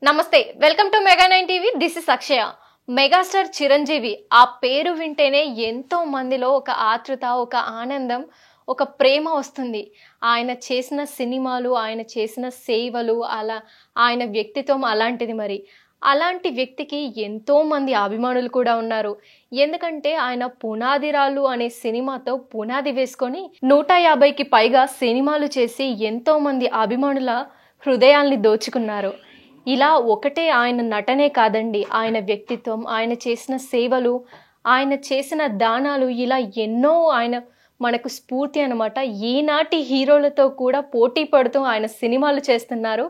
నమస్తే welcome to mega 9 TV this is Akshaya. Megastar Chiranjeevi ఆ పేరు వింటేనే ఎంతో మందిలో ఒక ఆతృత, ఒక ఆనందం, ఒక ప్రేమ వస్తుంది. ఆయన చేసిన సినిమాలు, ఆయన చేసిన సేవలు, అలా ఆయన వ్యక్తిత్వం అలాంటిది. మరి అలాంటి వ్యక్తికి ఎంతో మంది అభిమానులు కూడా ఉన్నారు. ఎందుకంటే ఆయన పునాదిరాళ్ళు అనే సినిమాతో పునాది వేసుకొని 150కి పైగా సినిమాలు చేసి ఎంతో మంది అభిమానుల హృదయాల్ని దోచుకున్నారు. ఇలా ఒకటే ఆయన నటనే కాదండి, ఆయన వ్యక్తిత్వం, ఆయన చేసిన సేవలు, ఆయన చేసిన దానాలు, ఇలా ఎన్నో ఆయన మనకు స్ఫూర్తి అనమాట. ఈనాటి హీరోలతో కూడా పోటీ పడుతూ ఆయన సినిమాలు చేస్తున్నారు.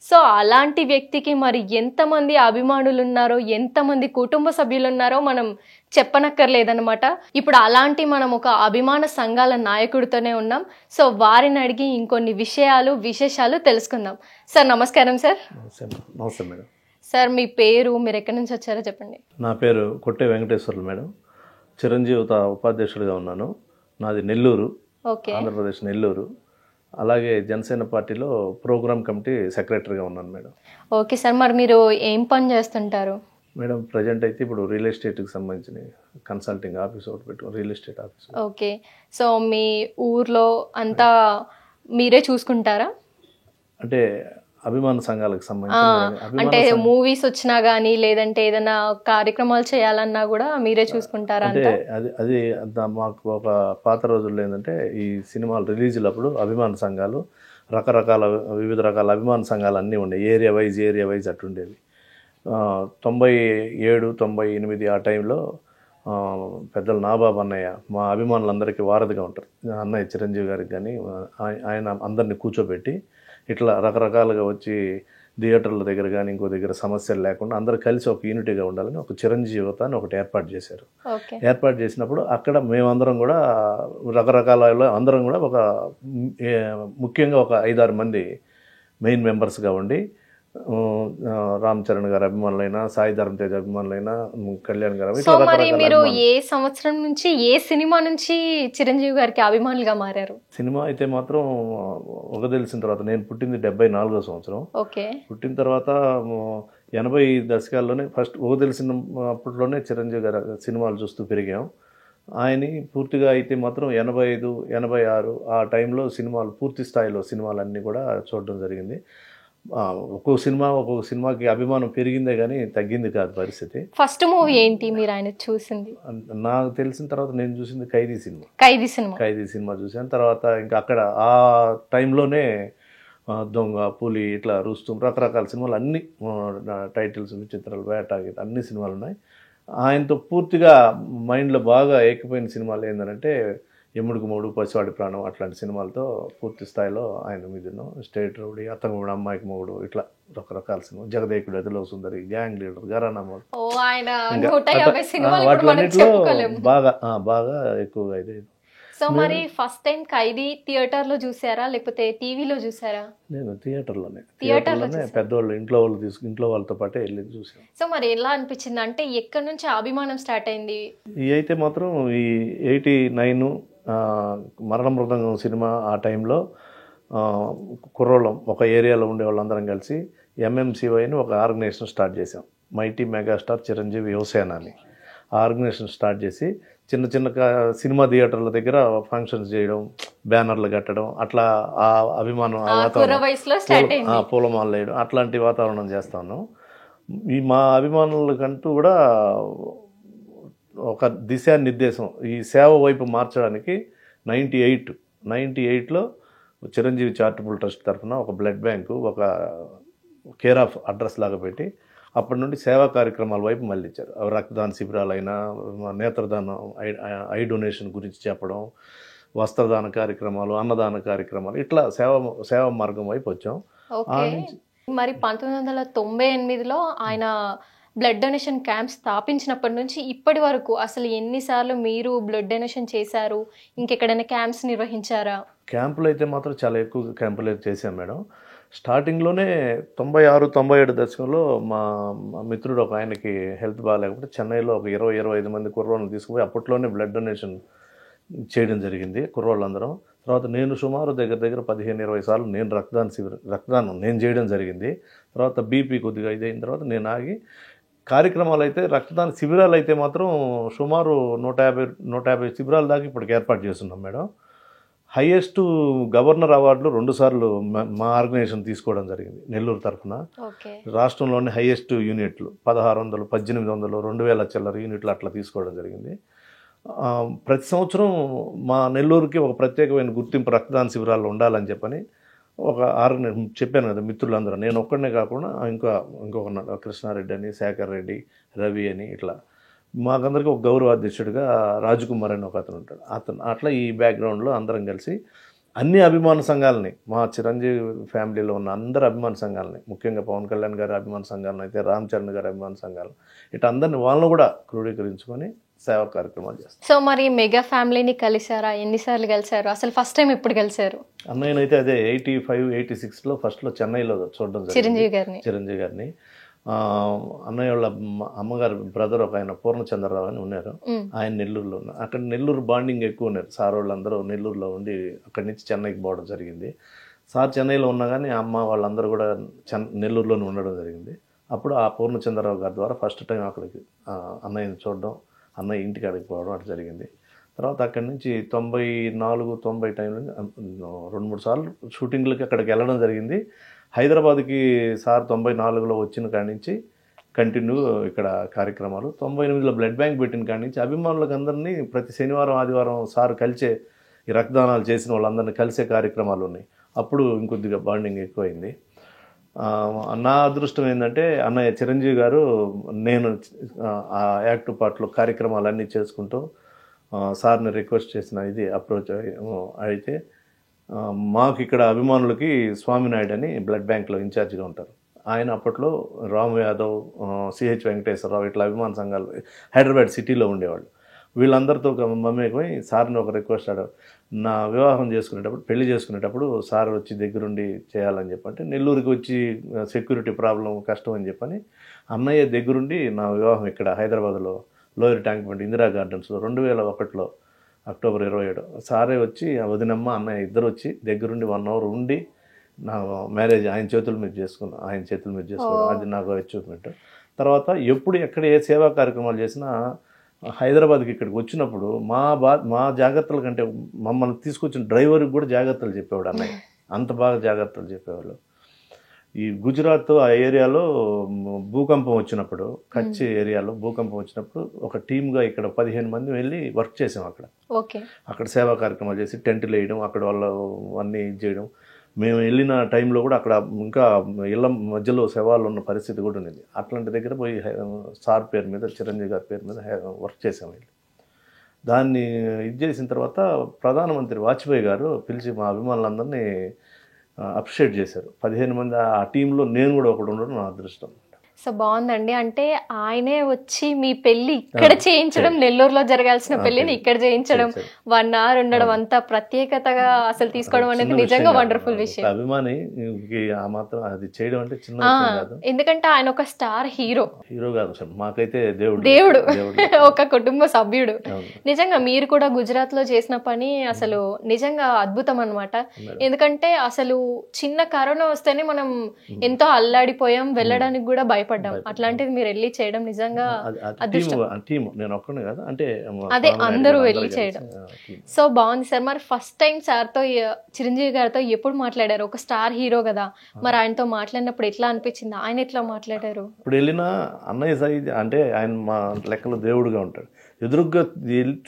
సో అలాంటి వ్యక్తికి మరి ఎంతమంది అభిమానులు ఉన్నారో, ఎంతమంది కుటుంబ సభ్యులు ఉన్నారో మనం చెప్పనక్కర్లేదన్నమాట. ఇప్పుడు అలాంటి మనం ఒక అభిమాన సంఘాల నాయకుడితోనే ఉన్నాం. సో వారిని అడిగి ఇంకొన్ని విశేషాలు తెలుసుకుందాం. సార్ నమస్కారం. సార్ నమస్తే మేడం. సార్ మీ పేరు, మీరు ఎక్కడి నుంచి వచ్చారో చెప్పండి. నా పేరు కొట్టే వెంకటేశ్వర్లు మేడం. చిరంజీవిత ఉపాధ్యక్షుడిగా ఉన్నాను. నాది నెల్లూరు, ఓకే. ఆంధ్రప్రదేశ్ నెల్లూరు. అలాగే జనసేన పార్టీలో ప్రోగ్రామ్ కమిటీ సెక్రటరీగా ఉన్నాను మేడం. ఓకే సార్, మరి మీరు ఏం పని చేస్తుంటారు? మేడం ప్రజెంట్ అయితే ఇప్పుడు రియల్ ఎస్టేట్కి సంబంధించిన కన్సల్టింగ్ ఆఫీస్ ఒకటి పెట్టుకుని real estate office. Okay. So మీ ఊర్లో అంతా మీరే చూసుకుంటారా? అంటే అభిమాన సంఘాలకు సంబంధించిన అంటే మూవీస్ వచ్చినా గానీ, లేదంటే ఏదైనా కార్యక్రమాలు చేయాలన్నా కూడా మీరే చూసుకుంటారా? అంటే అది మాకు ఒక పాత రోజుల్లో ఏంటంటే ఈ సినిమాలు రిలీజ్లప్పుడు అభిమాన సంఘాలు రకరకాల వివిధ రకాల అభిమాన సంఘాలు అన్నీ ఉండేవి. Area wise అట్టుండేవి. 97, 98 ఆ టైంలో పెద్దలు నాబాబు అన్నయ్య మా అభిమానులందరికీ వారధిగా ఉంటారు. అన్నయ్య చిరంజీవి గారికి కానీ ఆయన అందరినీ కూర్చోబెట్టి ఇట్లా రకరకాలుగా వచ్చి థియేటర్ల దగ్గర కానీ ఇంకో దగ్గర సమస్యలు లేకుండా అందరూ కలిసి ఒక యూనిటీగా ఉండాలని ఒక చిరంజీవిత అని ఒకటి ఏర్పాటు చేశారు. ఏర్పాటు చేసినప్పుడు అక్కడ మేమందరం కూడా రకరకాల అందరం కూడా ఒక ముఖ్యంగా ఒక 5-6 మంది మెయిన్ మెంబర్స్గా ఉండి రామ్ చరణ్ గారి అభిమానులైనా, సాయి ధరమ్ తేజ్ అభిమానులైనా, కళ్యాణ్ గారు. సో మరి మీరు ఏ సంవత్సరం నుంచి, ఏ సినిమా నుంచి చిరంజీవి గారికి అభిమానులుగా మారారు? సినిమా అయితే మాత్రం ఒక తెలిసిన తర్వాత, నేను పుట్టింది 74వ సంవత్సరం. ఓకే. పుట్టిన తర్వాత 80 దశకాల్లోనే ఫస్ట్ ఒక తెలిసిన అప్పట్లోనే చిరంజీవి గారి సినిమాలు చూస్తూ పెరిగాం. ఆయన్ని పూర్తిగా అయితే మాత్రం 85, 86 ఆ టైంలో సినిమాలు పూర్తి స్థాయిలో సినిమాలన్నీ కూడా చూడడం జరిగింది. ఒక్కొక్క సినిమాకి అభిమానం పెరిగిందే కానీ తగ్గింది కాదు పరిస్థితి. ఫస్ట్ మూవీ ఏంటి మీరు ఆయన చూసింది? నాకు తెలిసిన తర్వాత నేను చూసింది ఖైదీ సినిమా చూసాను. తర్వాత ఇంకా అక్కడ ఆ టైంలోనే దొంగ, పులి, ఇట్లా రుస్తుం రకరకాల సినిమాలు అన్ని టైటిల్స్, విచిత్రాలు, వేట, అన్ని సినిమాలు ఉన్నాయి. ఆయనతో పూర్తిగా మైండ్లో బాగా ఏకిపోయిన సినిమాలు ఏంటంటే ఎముడుకు మూడు, పసివాడి ప్రాణం, అట్లాంటి సినిమాలతో పూర్తి స్థాయిలో ఆయన మీద స్టేట్ రౌడీ, అత్తమూడు, అమ్మాయికి మూడు, ఇట్లా రకరకాల సినిమా, జగదేకుడు, అదిలో సుందరి, గ్యాంగ్ లీడర్, ఘరానా వాటిలో బాగా ఎక్కువగా ఇది. సో మరి ఫస్ట్ టైం ఖైదీ థియేటర్ లో చూసారా లేకపోతే టీవీలో చూసారా? నేను థియేటర్లోనే పెద్దవాళ్ళు ఇంట్లో వాళ్ళతో పాటే వెళ్ళి చూసాను. సో మరి ఎలా అనిపించింది? అంటే ఎక్కడి నుంచి అభిమానం స్టార్ట్ అయింది? ఈ అయితే మాత్రం ఈ 89 మరణ మృదంగం సినిమా ఆ టైంలో కుర్రోళ్ళం ఒక ఏరియాలో ఉండే వాళ్ళందరం కలిసి MMCY అని ఒక ఆర్గనైజేషన్ స్టార్ట్ చేసాం. మైటీ మెగాస్టార్ చిరంజీవి యువసేన అని ఆ ఆర్గనైజేషన్ స్టార్ట్ చేసి చిన్న సినిమా థియేటర్ల దగ్గర ఫంక్షన్స్ చేయడం, బ్యానర్లు కట్టడం, అట్లా ఆ అభిమానం, ఆ వాతావరణం, పూలమాలలు వేయడం, అట్లాంటి వాతావరణం చేస్తా ఉన్నాం. ఈ మా అభిమానులకంటూ కూడా ఒక దిశానిర్దేశం ఈ సేవ వైపు మార్చడానికి 98లో చిరంజీవి చారిటబుల్ ట్రస్ట్ తరఫున ఒక బ్లడ్ బ్యాంకు, ఒక కేర్ ఆఫ్ అడ్రస్ లాగా పెట్టి అప్పటి నుండి సేవా కార్యక్రమాల వైపు మళ్ళించారు. రక్తదాన శిబిరాలైనా, నేత్రదానం, ఐ డొనేషన్ గురించి చెప్పడం, వస్త్రదాన కార్యక్రమాలు, అన్నదాన కార్యక్రమాలు, ఇట్లా సేవా మార్గం వైపు వచ్చాం. మరి 1998లో ఆయన బ్లడ్ డొనేషన్ క్యాంప్ స్థాపించినప్పటి నుంచి ఇప్పటి వరకు అసలు ఎన్నిసార్లు మీరు బ్లడ్ డొనేషన్ చేశారు? ఇంకెక్కడైనా క్యాంప్స్ నిర్వహించారా? క్యాంపులు అయితే మాత్రం చాలా ఎక్కువ క్యాంపులు అయితే చేశాం మేడం. స్టార్టింగ్లోనే 96, 97 దశకంలో మా మిత్రుడు ఒక ఆయనకి హెల్త్ బాగాలేకపోతే చెన్నైలో ఒక 20-25 మంది కుర్రోళ్ళని తీసుకుపోయి అప్పట్లోనే బ్లడ్ డొనేషన్ చేయడం జరిగింది కుర్రోళ్ళందరం. తర్వాత నేను సుమారు దగ్గర దగ్గర 15-20 సార్లు నేను రక్తదానం నేను చేయడం జరిగింది. తర్వాత బీపీ కొద్దిగా ఇదైన తర్వాత నేను ఆగి, కార్యక్రమాలు అయితే రక్తదాన శిబిరాలు అయితే మాత్రం సుమారు 150 శిబిరాల దాకా ఇప్పటికి ఏర్పాటు చేస్తున్నాం మేడం. హైయెస్ట్ గవర్నర్ అవార్డులు 2 సార్లు మా ఆర్గనైజేషన్ తీసుకోవడం జరిగింది నెల్లూరు తరఫున. రాష్ట్రంలోని హైయెస్ట్ యూనిట్లు 1600, 1800, 2000 చిల్లర యూనిట్లు అట్లా తీసుకోవడం జరిగింది. ప్రతి సంవత్సరం మా నెల్లూరుకి ఒక ప్రత్యేకమైన గుర్తింపు రక్తదాన శిబిరాలు ఉండాలని చెప్పని ఒక చెప్పాను కదా మిత్రులందరూ, నేను ఒక్కడనే కాకుండా ఇంకొక కృష్ణారెడ్డి అని, శేఖర్ రెడ్డి, రవి అని, ఇట్లా మాకందరికీ ఒక గౌరవాధ్యక్షుడిగా రాజకుమార్ అని ఒక అతను ఉంటాడు. అట్లా ఈ బ్యాక్గ్రౌండ్లో అందరం కలిసి అన్ని అభిమాన సంఘాలని, మా చిరంజీవి ఫ్యామిలీలో ఉన్న అందరు అభిమాన సంఘాలని, ముఖ్యంగా పవన్ కళ్యాణ్ గారి అభిమాన సంఘాలను అయితే రామ్ చరణ్ గారి అభిమాన సంఘాలు, ఇట్లా అందరిని వాళ్ళను కూడా క్రోడీకరించుకొని సేవా కార్యక్రమాలు చేస్తారు. సో మరి మెగా ఫ్యామిలీని కలిసారా? ఎన్నిసార్లు కలిసారు? అసలు ఫస్ట్ టైం ఎప్పుడు కలిసారు? అన్నయ్యనైతే అదే 85-86లో ఫస్ట్లో చెన్నైలో చూడడం జరిగింది చిరంజీవి గారిని. అన్నయ్య వాళ్ళ అమ్మగారు బ్రదర్ ఒక ఆయన పూర్ణచంద్రరావు అని ఉన్నారు, ఆయన నెల్లూరులో ఉన్నారు. అక్కడ నెల్లూరు బాండింగ్ ఎక్కువ ఉన్నారు. సార్ వాళ్ళందరూ నెల్లూరులో ఉండి అక్కడి నుంచి చెన్నైకి పోవడం జరిగింది. సార్ చెన్నైలో ఉన్నా కానీ అమ్మ వాళ్ళందరూ కూడా నెల్లూరులోనే ఉండడం జరిగింది. అప్పుడు ఆ పూర్ణచంద్రరావు గారి ద్వారా ఫస్ట్ టైం అక్కడికి అన్నయ్యని చూడడం, అన్నయ్య ఇంటికి అక్కడికి పోవడం అటు జరిగింది. తర్వాత అక్కడి నుంచి 94-90 టైంలో 2-3 సార్లు షూటింగ్లకి అక్కడికి వెళ్ళడం జరిగింది. హైదరాబాద్కి సార్ 94లో వచ్చిన కాడి నుంచి కంటిన్యూ ఇక్కడ కార్యక్రమాలు. 98లో బ్లడ్ బ్యాంక్ పెట్టిన కాడి నుంచి అభిమానులకు అందరినీ ప్రతి శనివారం ఆదివారం సార్ కలిసే ఈ రక్తదానాలు చేసిన వాళ్ళందరినీ కలిసే కార్యక్రమాలు ఉన్నాయి. అప్పుడు ఇంకొద్దిగా బాండింగ్ ఎక్కువైంది. నా అదృష్టం ఏంటంటే అన్నయ్య చిరంజీవి గారు నేను ఆ యాక్టివ్ పార్ట్లో కార్యక్రమాలన్నీ చేసుకుంటూ సార్ని రిక్వెస్ట్ చేసిన ఇది అప్రోచ్ అయితే మాకు ఇక్కడ అభిమానులకి స్వామినాయుడు అని బ్లడ్ బ్యాంక్లో ఇన్ఛార్జిగా ఉంటారు. ఆయన అప్పట్లో రాము యాదవ్, సిహెచ్ వెంకటేశ్వరరావు ఇట్లా అభిమాన సంఘాలు హైదరాబాద్ సిటీలో ఉండేవాళ్ళు. వీళ్ళందరితో మమేకమై సార్ని ఒక రిక్వెస్ట్ ఆడారు, నా వివాహం చేసుకునేటప్పుడు పెళ్లి చేసుకునేటప్పుడు సార్ వచ్చి దగ్గరుండి చేయాలని చెప్పంటే నెల్లూరుకి వచ్చి సెక్యూరిటీ ప్రాబ్లం కష్టం అని చెప్పని అన్నయ్య దగ్గరుండి నా వివాహం ఇక్కడ హైదరాబాద్లో లోయర్ ట్యాంక్ బండ్ ఇందిరా గార్డెన్స్లో 2001లో అక్టోబర్ 27 సారే వచ్చి వదినమ్మ అన్నయ్య ఇద్దరు వచ్చి దగ్గరుండి 1 అవర్ ఉండి నా మ్యారేజ్ ఆయన చేతుల మీద చేసుకున్నాను. అది నాకు అచీవ్మెంట్. తర్వాత ఎప్పుడు ఎక్కడ ఏ సేవా కార్యక్రమాలు చేసినా హైదరాబాద్కి ఇక్కడికి వచ్చినప్పుడు మా జాగ్రత్తల కంటే మమ్మల్ని తీసుకొచ్చిన డ్రైవర్కి కూడా జాగ్రత్తలు చెప్పేవాడు అన్నయ్య. అంత బాగా జాగ్రత్తలు చెప్పేవాళ్ళు. ఈ గుజరాత్ ఆ ఏరియాలో భూకంపం వచ్చినప్పుడు, కచ్ ఏరియాలో భూకంపం వచ్చినప్పుడు ఒక టీమ్గా ఇక్కడ 15 మంది వెళ్ళి వర్క్ చేసాం అక్కడ సేవా కార్యక్రమాలు చేసి టెంట్లు వేయడం, అక్కడ వాళ్ళు అన్నీ చేయడం. మేము వెళ్ళిన టైంలో కూడా అక్కడ ఇంకా ఇళ్ళ మధ్యలో శవాలు ఉన్న పరిస్థితి కూడా ఉంది. అట్లాంటి దగ్గర పోయి సార్ పేరు మీద, చిరంజీవి గారి పేరు మీద వర్క్ చేసాం. దాన్ని ఇది చేసిన తర్వాత ప్రధానమంత్రి వాజ్పేయి గారు పిలిచి మా అభిమానులందరినీ అప్రిషియేట్ చేశారు. 15 మంది ఆ టీంలో నేను కూడా ఒకడు ఉండడం నా అదృష్టం. సో బాగుందండి. అంటే ఆయనే వచ్చి మీ పెళ్లి ఇక్కడ చేయించడం, నెల్లూరులో జరగాల్సిన పెళ్లిని ఇక్కడ చేయించడం, 1 అవర్ ఉండడం, అంతా ప్రత్యేకతగా అసలు తీసుకోవడం అనేది నిజంగా వండర్ఫుల్ విషయం. అభిమాని ఆ మాత్రం అది చేయడం అంటే చిన్న, ఎందుకంటే ఆయన ఒక స్టార్ హీరో కాదు సార్, మాకైతే దేవుడు ఒక కుటుంబ సభ్యుడు. నిజంగా మీరు కూడా గుజరాత్ లో చేసిన పని అసలు నిజంగా అద్భుతం అన్నమాట. ఎందుకంటే అసలు చిన్న కరోనా వస్తేనే మనం ఎంతో అల్లాడిపోయాం, వెళ్ళడానికి కూడా భయపడ్డాం. అట్లాంటిది మీరు వెళ్ళి చేయడం నిజంగా నేను ఒక్కనే కాదు, అంటే అదే అందరూ వెళ్ళి చేయడం. సో బాగుంది సార్. మరి ఫస్ట్ టైం సార్తో, చిరంజీవి గారితో ఎప్పుడు మాట్లాడారు? ఒక స్టార్ హీరో కదా, మరి ఆయనతో మాట్లాడినప్పుడు ఎట్లా అనిపించింది? ఆయన ఎట్లా మాట్లాడారు? ఇప్పుడు వెళ్ళిన అన్నయ్య సైజ్ అంటే ఆయన మా లెక్కలో దేవుడుగా ఉంటాడు. ఎదురుగ్గా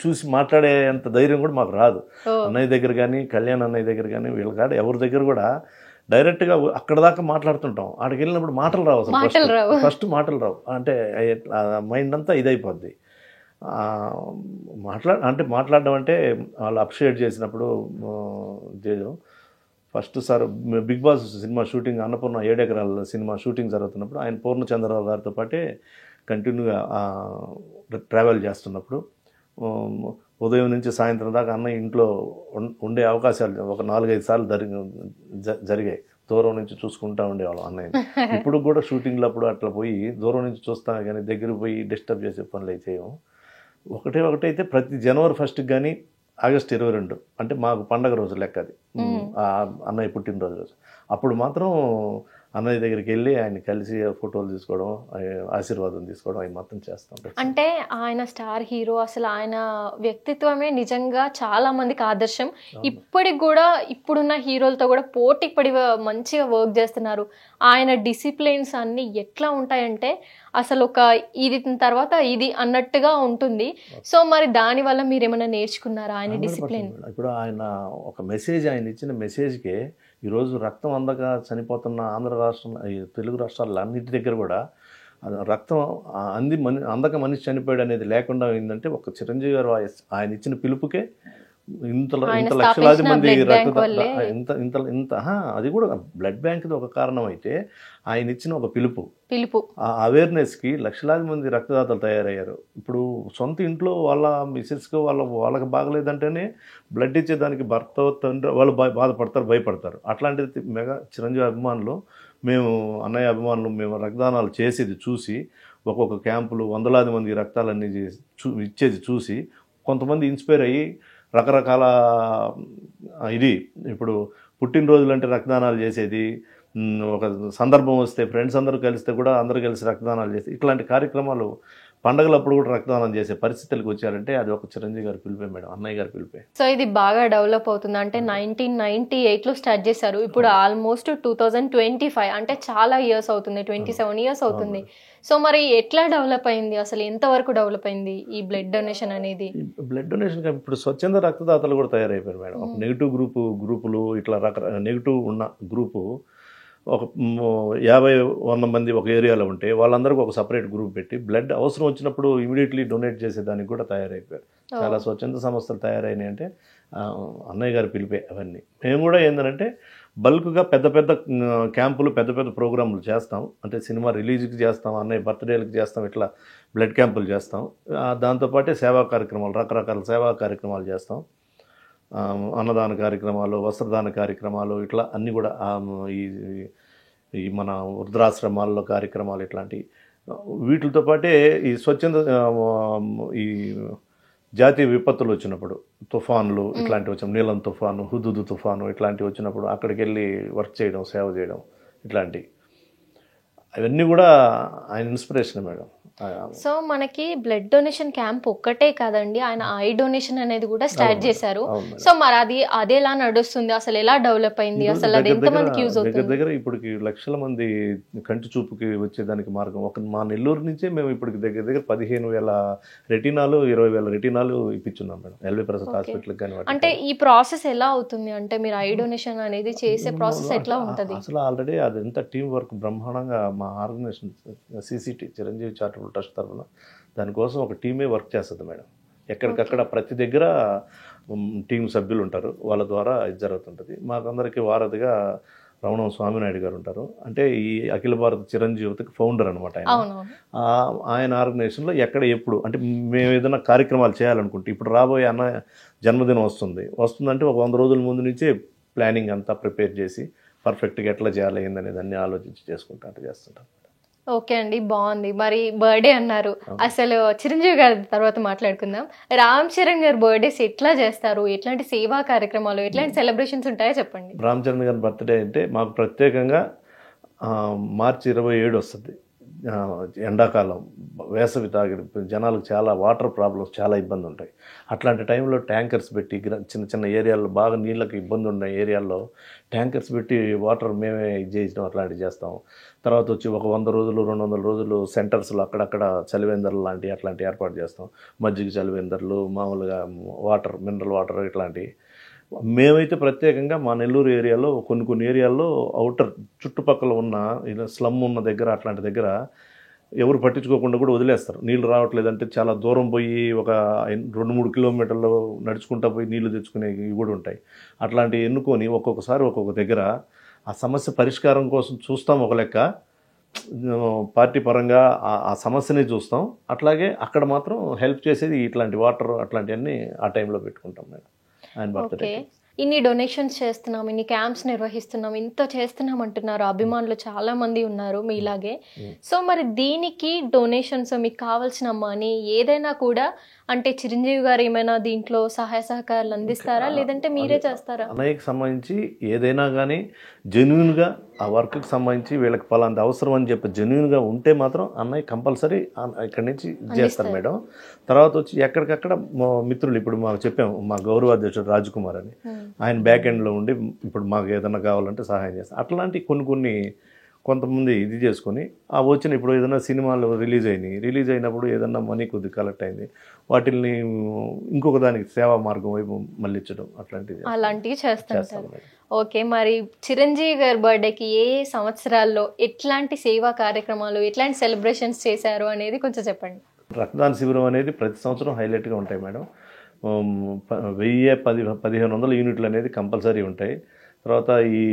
చూసి మాట్లాడే అంత ధైర్యం కూడా మాకు రాదు. అన్నయ్య దగ్గర కానీ, కళ్యాణ్ అన్నయ్య దగ్గర కానీ, వీళ్ళ కాడ ఎవరి దగ్గర కూడా డైరెక్ట్గా అక్కడ దాకా మాట్లాడుతుంటాం. అక్కడికి వెళ్ళినప్పుడు మాటలు రావు, ఫస్ట్ మాటలు రావు. అంటే మైండ్ అంతా ఇదైపోద్ది. మాట్లాడడం అంటే వాళ్ళు అప్రిషియేట్ చేసినప్పుడు first sir Big Boss cinema shooting, Annapurna 7 ఎకరాల సినిమా షూటింగ్ జరుగుతున్నప్పుడు ఆయన పూర్ణచంద్రరావు గారితో పాటే కంటిన్యూగా ట్రావెల్ చేస్తున్నప్పుడు ఉదయం నుంచి సాయంత్రం దాకా అన్నయ్య ఇంట్లో ఉండే అవకాశాలు ఒక 4-5 సార్లు జరిగాయి. దూరం నుంచి చూసుకుంటూ ఉండేవాళ్ళం అన్నయ్య. ఇప్పుడు కూడా షూటింగ్లో అప్పుడు అట్లా పోయి దూరం నుంచి చూస్తాను కానీ దగ్గర పోయి డిస్టర్బ్ చేసే పనులు అయితే ఒకటైతే ప్రతి జనవరి 1కి కానీ ఆగస్టు 22 అంటే మాకు పండగ రోజు లెక్క అది. ఆ అన్నయ్య పుట్టినరోజు రోజు. అప్పుడు మాత్రం అన్నయ్య దగ్గరికి వెళ్ళి ఆయన కలిసి ఫోటోలు తీసుకోవడం, ఆశీర్వాదం తీసుకోవడం అవి మొత్తం చేస్తాం. అంటే ఆయన స్టార్ హీరో, అసలు ఆయన వ్యక్తిత్వమే నిజంగా చాలా మందికి ఆదర్శం. ఇప్పటికి కూడా ఇప్పుడున్న హీరోలతో కూడా పోటీ పడి మంచిగా వర్క్ చేస్తున్నారు. ఆయన డిసిప్లిన్స్ అన్ని ఎట్లా ఉంటాయంటే అసలు ఒక ఇది తర్వాత ఇది అన్నట్టుగా ఉంటుంది. సో మరి దాని వల్ల మీరు ఏమైనా నేర్చుకున్నారా ఆయన డిసిప్లిన్? ఇప్పుడు ఆయన ఒక మెసేజ్, ఆయన ఇచ్చిన మెసేజ్కే ఈరోజు రక్తం అందక చనిపోతున్న ఆంధ్ర రాష్ట్రం, ఈ తెలుగు రాష్ట్రాల్లో అన్నింటి దగ్గర కూడా రక్తం అందక మనిషి చనిపోయాడు అనేది లేకుండా ఏంటంటే ఒక చిరంజీవి గారు ఆయన ఇచ్చిన పిలుపుకే ఇంత లక్షలాది మంది అది కూడా బ్లడ్ బ్యాంక్ది ఒక కారణం అయితే ఆయన ఇచ్చిన ఒక పిలుపు ఆ అవేర్నెస్కి లక్షలాది మంది రక్తదాతలు తయారయ్యారు. ఇప్పుడు సొంత ఇంట్లో వాళ్ళ మిసెస్కి వాళ్ళకి బాగలేదంటేనే బ్లడ్ ఇచ్చేదానికి భర్త తండ్రి వాళ్ళు బాధపడతారు, భయపడతారు. అట్లాంటిది మెగా చిరంజీవి అభిమానులు, మేము అన్నయ్య అభిమానులు మేము రక్తదానాలు చేసేది చూసి, ఒక్కొక్క క్యాంపులు వందలాది మంది రక్తాలన్నీ ఇచ్చేది చూసి కొంతమంది ఇన్స్పైర్ అయ్యి రకరకాల ఇది ఇప్పుడు పుట్టినరోజులు అంటే రక్తదానాలు చేసేది, ఒక సందర్భం వస్తే ఫ్రెండ్స్ అందరూ కలిస్తే కూడా అందరూ కలిసి రక్తదానాలు చేసి ఇట్లాంటి కార్యక్రమాలు పండగలప్పుడు కూడా రక్తదానం చేసే పరిస్థితులకు వచ్చారంటే అది ఒక చిరంజీవి గారి పిలిపే మేడం, అన్నయ్య గారి పిలిపే. సో ఇది బాగా డెవలప్ అవుతుంది. అంటే 1998లో స్టార్ట్ చేశారు, ఇప్పుడు ఆల్మోస్ట్ 2025 అంటే చాలా ఇయర్స్ అవుతుంది, 27 ఇయర్స్ అవుతుంది. సో మరి ఎట్లా డెవలప్ అయింది, అసలు ఎంతవరకు డెవలప్ అయింది ఈ బ్లడ్ డొనేషన్ అనేది? బ్లడ్ డొనేషన్ ఇప్పుడు స్వచ్ఛంద రక్తదాతలు కూడా తయారైపోయారు మేడం. నెగిటివ్ గ్రూపులు ఇట్లా నెగిటివ్ ఉన్న గ్రూపు ఒక 50-100 మంది ఒక ఏరియాలో ఉంటే వాళ్ళందరికీ ఒక సపరేట్ గ్రూప్ పెట్టి బ్లడ్ అవసరం వచ్చినప్పుడు ఇమీడియట్లీ డొనేట్ చేసేదానికి కూడా తయారైపోయారు. చాలా స్వచ్ఛంద సంస్థలు తయారైనాయి అంటే అన్నయ్య గారి పిలిపే అవన్నీ. మేము కూడా ఏంటంటే బల్క్గా పెద్ద క్యాంపులు, పెద్ద ప్రోగ్రాములు చేస్తాం. అంటే సినిమా రిలీజ్కి చేస్తాం, అన్నయ్య బర్త్డేలకు చేస్తాం, ఇట్లా బ్లడ్ క్యాంపులు చేస్తాం. దాంతోపాటే సేవా కార్యక్రమాలు, రకరకాల సేవా కార్యక్రమాలు చేస్తాం. అన్నదాన కార్యక్రమాలు, వస్త్రదాన కార్యక్రమాలు, ఇట్లా అన్నీ కూడా ఈ మన వృద్ధాశ్రమాల్లో కార్యక్రమాలు ఇట్లాంటివి. వీటితో పాటే ఈ స్వచ్ఛంద ఈ జాతీయ విపత్తులు వచ్చినప్పుడు, తుఫాన్లు ఇట్లాంటివి వచ్చిన నీలం తుఫాను, హుదుదు తుఫాను ఇట్లాంటివి వచ్చినప్పుడు అక్కడికి వెళ్ళి వర్క్ చేయడం, సేవ చేయడం ఇట్లాంటివి అవన్నీ కూడా ఆయన ఇన్స్పిరేషన్ మేడం. సో మనకి బ్లడ్ డొనేషన్ క్యాంప్ ఒక్కటే కాదండి, ఆయన ఐ డొనేషన్ అనేది కూడా స్టార్ట్ చేశారు. సో మరి అది ఎలా నడుస్తుంది, అసలు ఎలా డెవలప్ అయింది, అసలు అది ఎంతమందికి యూజ్ అవుతుంది? దగ్గర ఇప్పటికి లక్షల మంది కంటి చూపుకి వచ్చేదానికి మార్గం మా నెల్లూరు నుంచే మేము ఇప్పటికి దగ్గర 15,000 రెటీనాలు, 20,000 రెటీనాలు ఇప్పించున్నాం మేడం ఎల్వి ప్రసాద్ హాస్పిటల్ కానీ. అంటే ఈ ప్రాసెస్ ఎలా అవుతుంది, అంటే మీరు ఐ డొనేషన్ అనేది చేసే ప్రాసెస్ ఎట్లా ఉంటుంది? అసలు ఆల్రెడీ అదంతా టీం వర్క్ బ్రహ్మాండంగా మా organization CCT Chiranjeevi charitable trust తరఫున దానికోసం ఒక టీమే వర్క్ చేస్తుంది మేడం. ఎక్కడికక్కడ ప్రతి దగ్గర టీం సభ్యులు ఉంటారు, వాళ్ళ ద్వారా ఇది జరుగుతుంటుంది. మాకందరికీ వారధిగా రమణం స్వామినాయుడు గారు ఉంటారు. అంటే ఈ అఖిల భారత చిరంజీవికి ఫౌండర్ అనమాట ఆయన ఆర్గనైజేషన్లో ఎక్కడ ఎప్పుడు అంటే మేము ఏదైనా కార్యక్రమాలు చేయాలనుకుంటే, ఇప్పుడు రాబోయే అన్న జన్మదినం వస్తుందంటే ఒక 100 రోజుల ముందు నుంచే ప్లానింగ్ అంతా ప్రిపేర్ చేసి పర్ఫెక్ట్గా ఎట్లా చేయాలి ఏందనేది అన్ని ఆలోచించి చేస్తుంటాం. ఓకే అండి, బాగుంది. మరి బర్త్డే అన్నారు, అసలు చిరంజీవి గారి తర్వాత మాట్లాడుకుందాం. రామ్ చరణ్ గారి బర్త్డేస్ ఎట్లా చేస్తారు, ఎట్లాంటి సేవా కార్యక్రమాలు, ఎట్లాంటి సెలబ్రేషన్స్ ఉంటాయో చెప్పండి. రామ్ చరణ్ గారి బర్త్డే అంటే మాకు ప్రత్యేకంగా మార్చి 27 వస్తుంది. ఎండాకాలం, వేసవి జనాలకు చాలా వాటర్ ప్రాబ్లమ్స్, చాలా ఇబ్బంది ఉంటాయి. అట్లాంటి టైంలో ట్యాంకర్స్ పెట్టి చిన్న ఏరియాల్లో బాగా నీళ్ళకి ఇబ్బంది ఉన్న ఏరియాల్లో ట్యాంకర్స్ పెట్టి వాటర్ మేమే ఇది చేయడం అట్లాంటివి చేస్తాం. తర్వాత వచ్చి ఒక 100 రోజులు 200 రోజులు సెంటర్స్లో అక్కడక్కడ చలివేందర్లు అట్లాంటివి ఏర్పాటు చేస్తాం. మజ్జిగ చలివేందర్లు, మామూలుగా వాటర్, మినరల్ వాటర్ ఇట్లాంటివి. మేమైతే ప్రత్యేకంగా మా నెల్లూరు ఏరియాలో కొన్ని ఏరియాల్లో అవుటర్ చుట్టుపక్కల ఉన్న స్లమ్ ఉన్న దగ్గర అట్లాంటి దగ్గర ఎవరు పట్టించుకోకుండా కూడా వదిలేస్తారు. నీళ్ళు రావట్లేదంటే చాలా దూరం పోయి ఒక 2-3 కిలోమీటర్లు నడుచుకుంటా పోయి నీళ్లు తెచ్చుకునేవి కూడా ఉంటాయి. అట్లాంటివి ఎన్నుకొని ఒక్కొక్కసారి ఒక్కొక్క దగ్గర ఆ సమస్య పరిష్కారం కోసం చూస్తాం. ఒక లెక్క పార్టీ పరంగా ఆ సమస్యని చూస్తాం. అట్లాగే అక్కడ మాత్రం హెల్ప్ చేసేది ఇట్లాంటి వాటర్ అట్లాంటివన్నీ ఆ టైంలో పెట్టుకుంటాం మేడం ఆయన బర్త్డే. ఇన్ని డొనేషన్స్ చేస్తున్నాం, ఇన్ని క్యాంప్స్ నిర్వహిస్తున్నాం, ఇంత చేస్తున్నాం అంటున్నారు. అభిమానులు చాలా మంది ఉన్నారు మీలాగే. సో మరి దీనికి డొనేషన్స్, మీకు కావాల్సిన మనీ ఏదైనా కూడా అంటే చిరంజీవి గారు ఏమైనా దీంట్లో సహాయ సహకారాలు అందిస్తారా, లేదంటే మీరే చేస్తారా? అన్నయ్యకి సంబంధించి ఏదైనా కానీ జెన్యున్గా ఆ వర్క్కి సంబంధించి వీళ్ళకి పలాంటి అవసరం అని చెప్పి జెన్యున్గా ఉంటే మాత్రం అన్నయ్య కంపల్సరీ ఇక్కడి నుంచి చేస్తారు మేడం. తర్వాత వచ్చి ఎక్కడికక్కడ మిత్రులు ఇప్పుడు మాకు చెప్పాము, మా గౌరవ అధ్యక్షుడు రాజ్ కుమార్ అని, ఆయన బ్యాక్ ఎండ్లో ఉండి ఇప్పుడు మాకు ఏదైనా కావాలంటే సహాయం చేస్తారు. అట్లాంటి కొన్ని కొంతమంది ఇది చేసుకొని ఆ వచ్చిన ఇప్పుడు ఏదైనా సినిమాలు రిలీజ్ అయినప్పుడు ఏదైనా మనీ కొద్దిగా కలెక్ట్ అయింది, వాటిల్ని ఇంకొక దానికి సేవా మార్గం వైపు మళ్ళించడం అలాంటివి చేస్తాను. ఓకే, మరి చిరంజీవి గారి బర్త్డేకి ఏ సంవత్సరాల్లో ఎట్లాంటి సేవా కార్యక్రమాలు, ఎట్లాంటి సెలబ్రేషన్స్ చేశారు అనేది కొంచెం చెప్పండి. రక్తదాన శిబిరం అనేది ప్రతి సంవత్సరం హైలైట్గా ఉంటాయి మేడం. 1000-1500 యూనిట్లు అనేది కంపల్సరీ ఉంటాయి. తర్వాత ఈ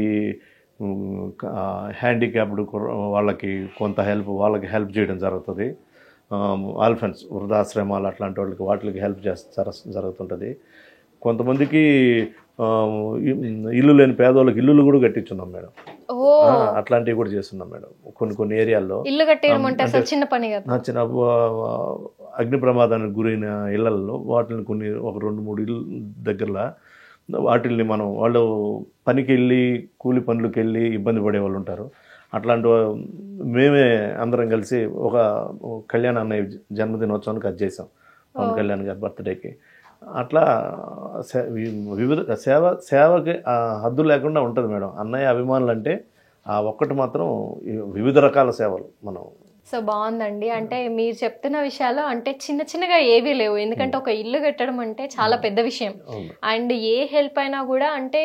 హ్యాండిక్యాప్డ్ వాళ్ళకి కొంత వాళ్ళకి హెల్ప్ చేయడం జరుగుతుంది. ఆల్ఫెన్స్ వృద్ధాశ్రమాలు అట్లాంటి వాటికి హెల్ప్ జరుగుతుంటుంది. కొంతమందికి ఇల్లు లేని పేదవాళ్ళకి ఇల్లులు కూడా కట్టించున్నాం మేడం. అట్లాంటివి కూడా చేస్తున్నాం మేడం. కొన్ని ఏరియాల్లో ఇల్లు కట్టడం అంటే అసలు చిన్న పని కాదు. చిన్న అగ్ని ప్రమాదానికి గురైన ఇళ్లలో వాటిని ఒక 2-3 ఇళ్ళ దగ్గరలో వాటిల్ని వాళ్ళు పనికి వెళ్ళి కూలి పనులకు వెళ్ళి ఇబ్బంది పడే వాళ్ళు ఉంటారు. అట్లాంటి మేమే అందరం కలిసి ఒక కళ్యాణ్ అన్నయ్య జన్మదినోత్సవానికి అది చేసాం, పవన్ కళ్యాణ్ గారి బర్త్డేకి. అట్లా వివిధ సేవకి హద్దు లేకుండా ఉంటుంది మేడం. అన్నయ్య అభిమానులు అంటే ఆ ఒక్కటి మాత్రం వివిధ రకాల సేవలు మనం. సో బాగుందండి. అంటే మీరు చెప్తున్న విషయాలు అంటే చిన్న చిన్నగా ఏవీ లేవు, ఎందుకంటే ఒక ఇల్లు కట్టడం అంటే చాలా పెద్ద విషయం. అండ్ ఏ హెల్ప్ అయినా కూడా అంటే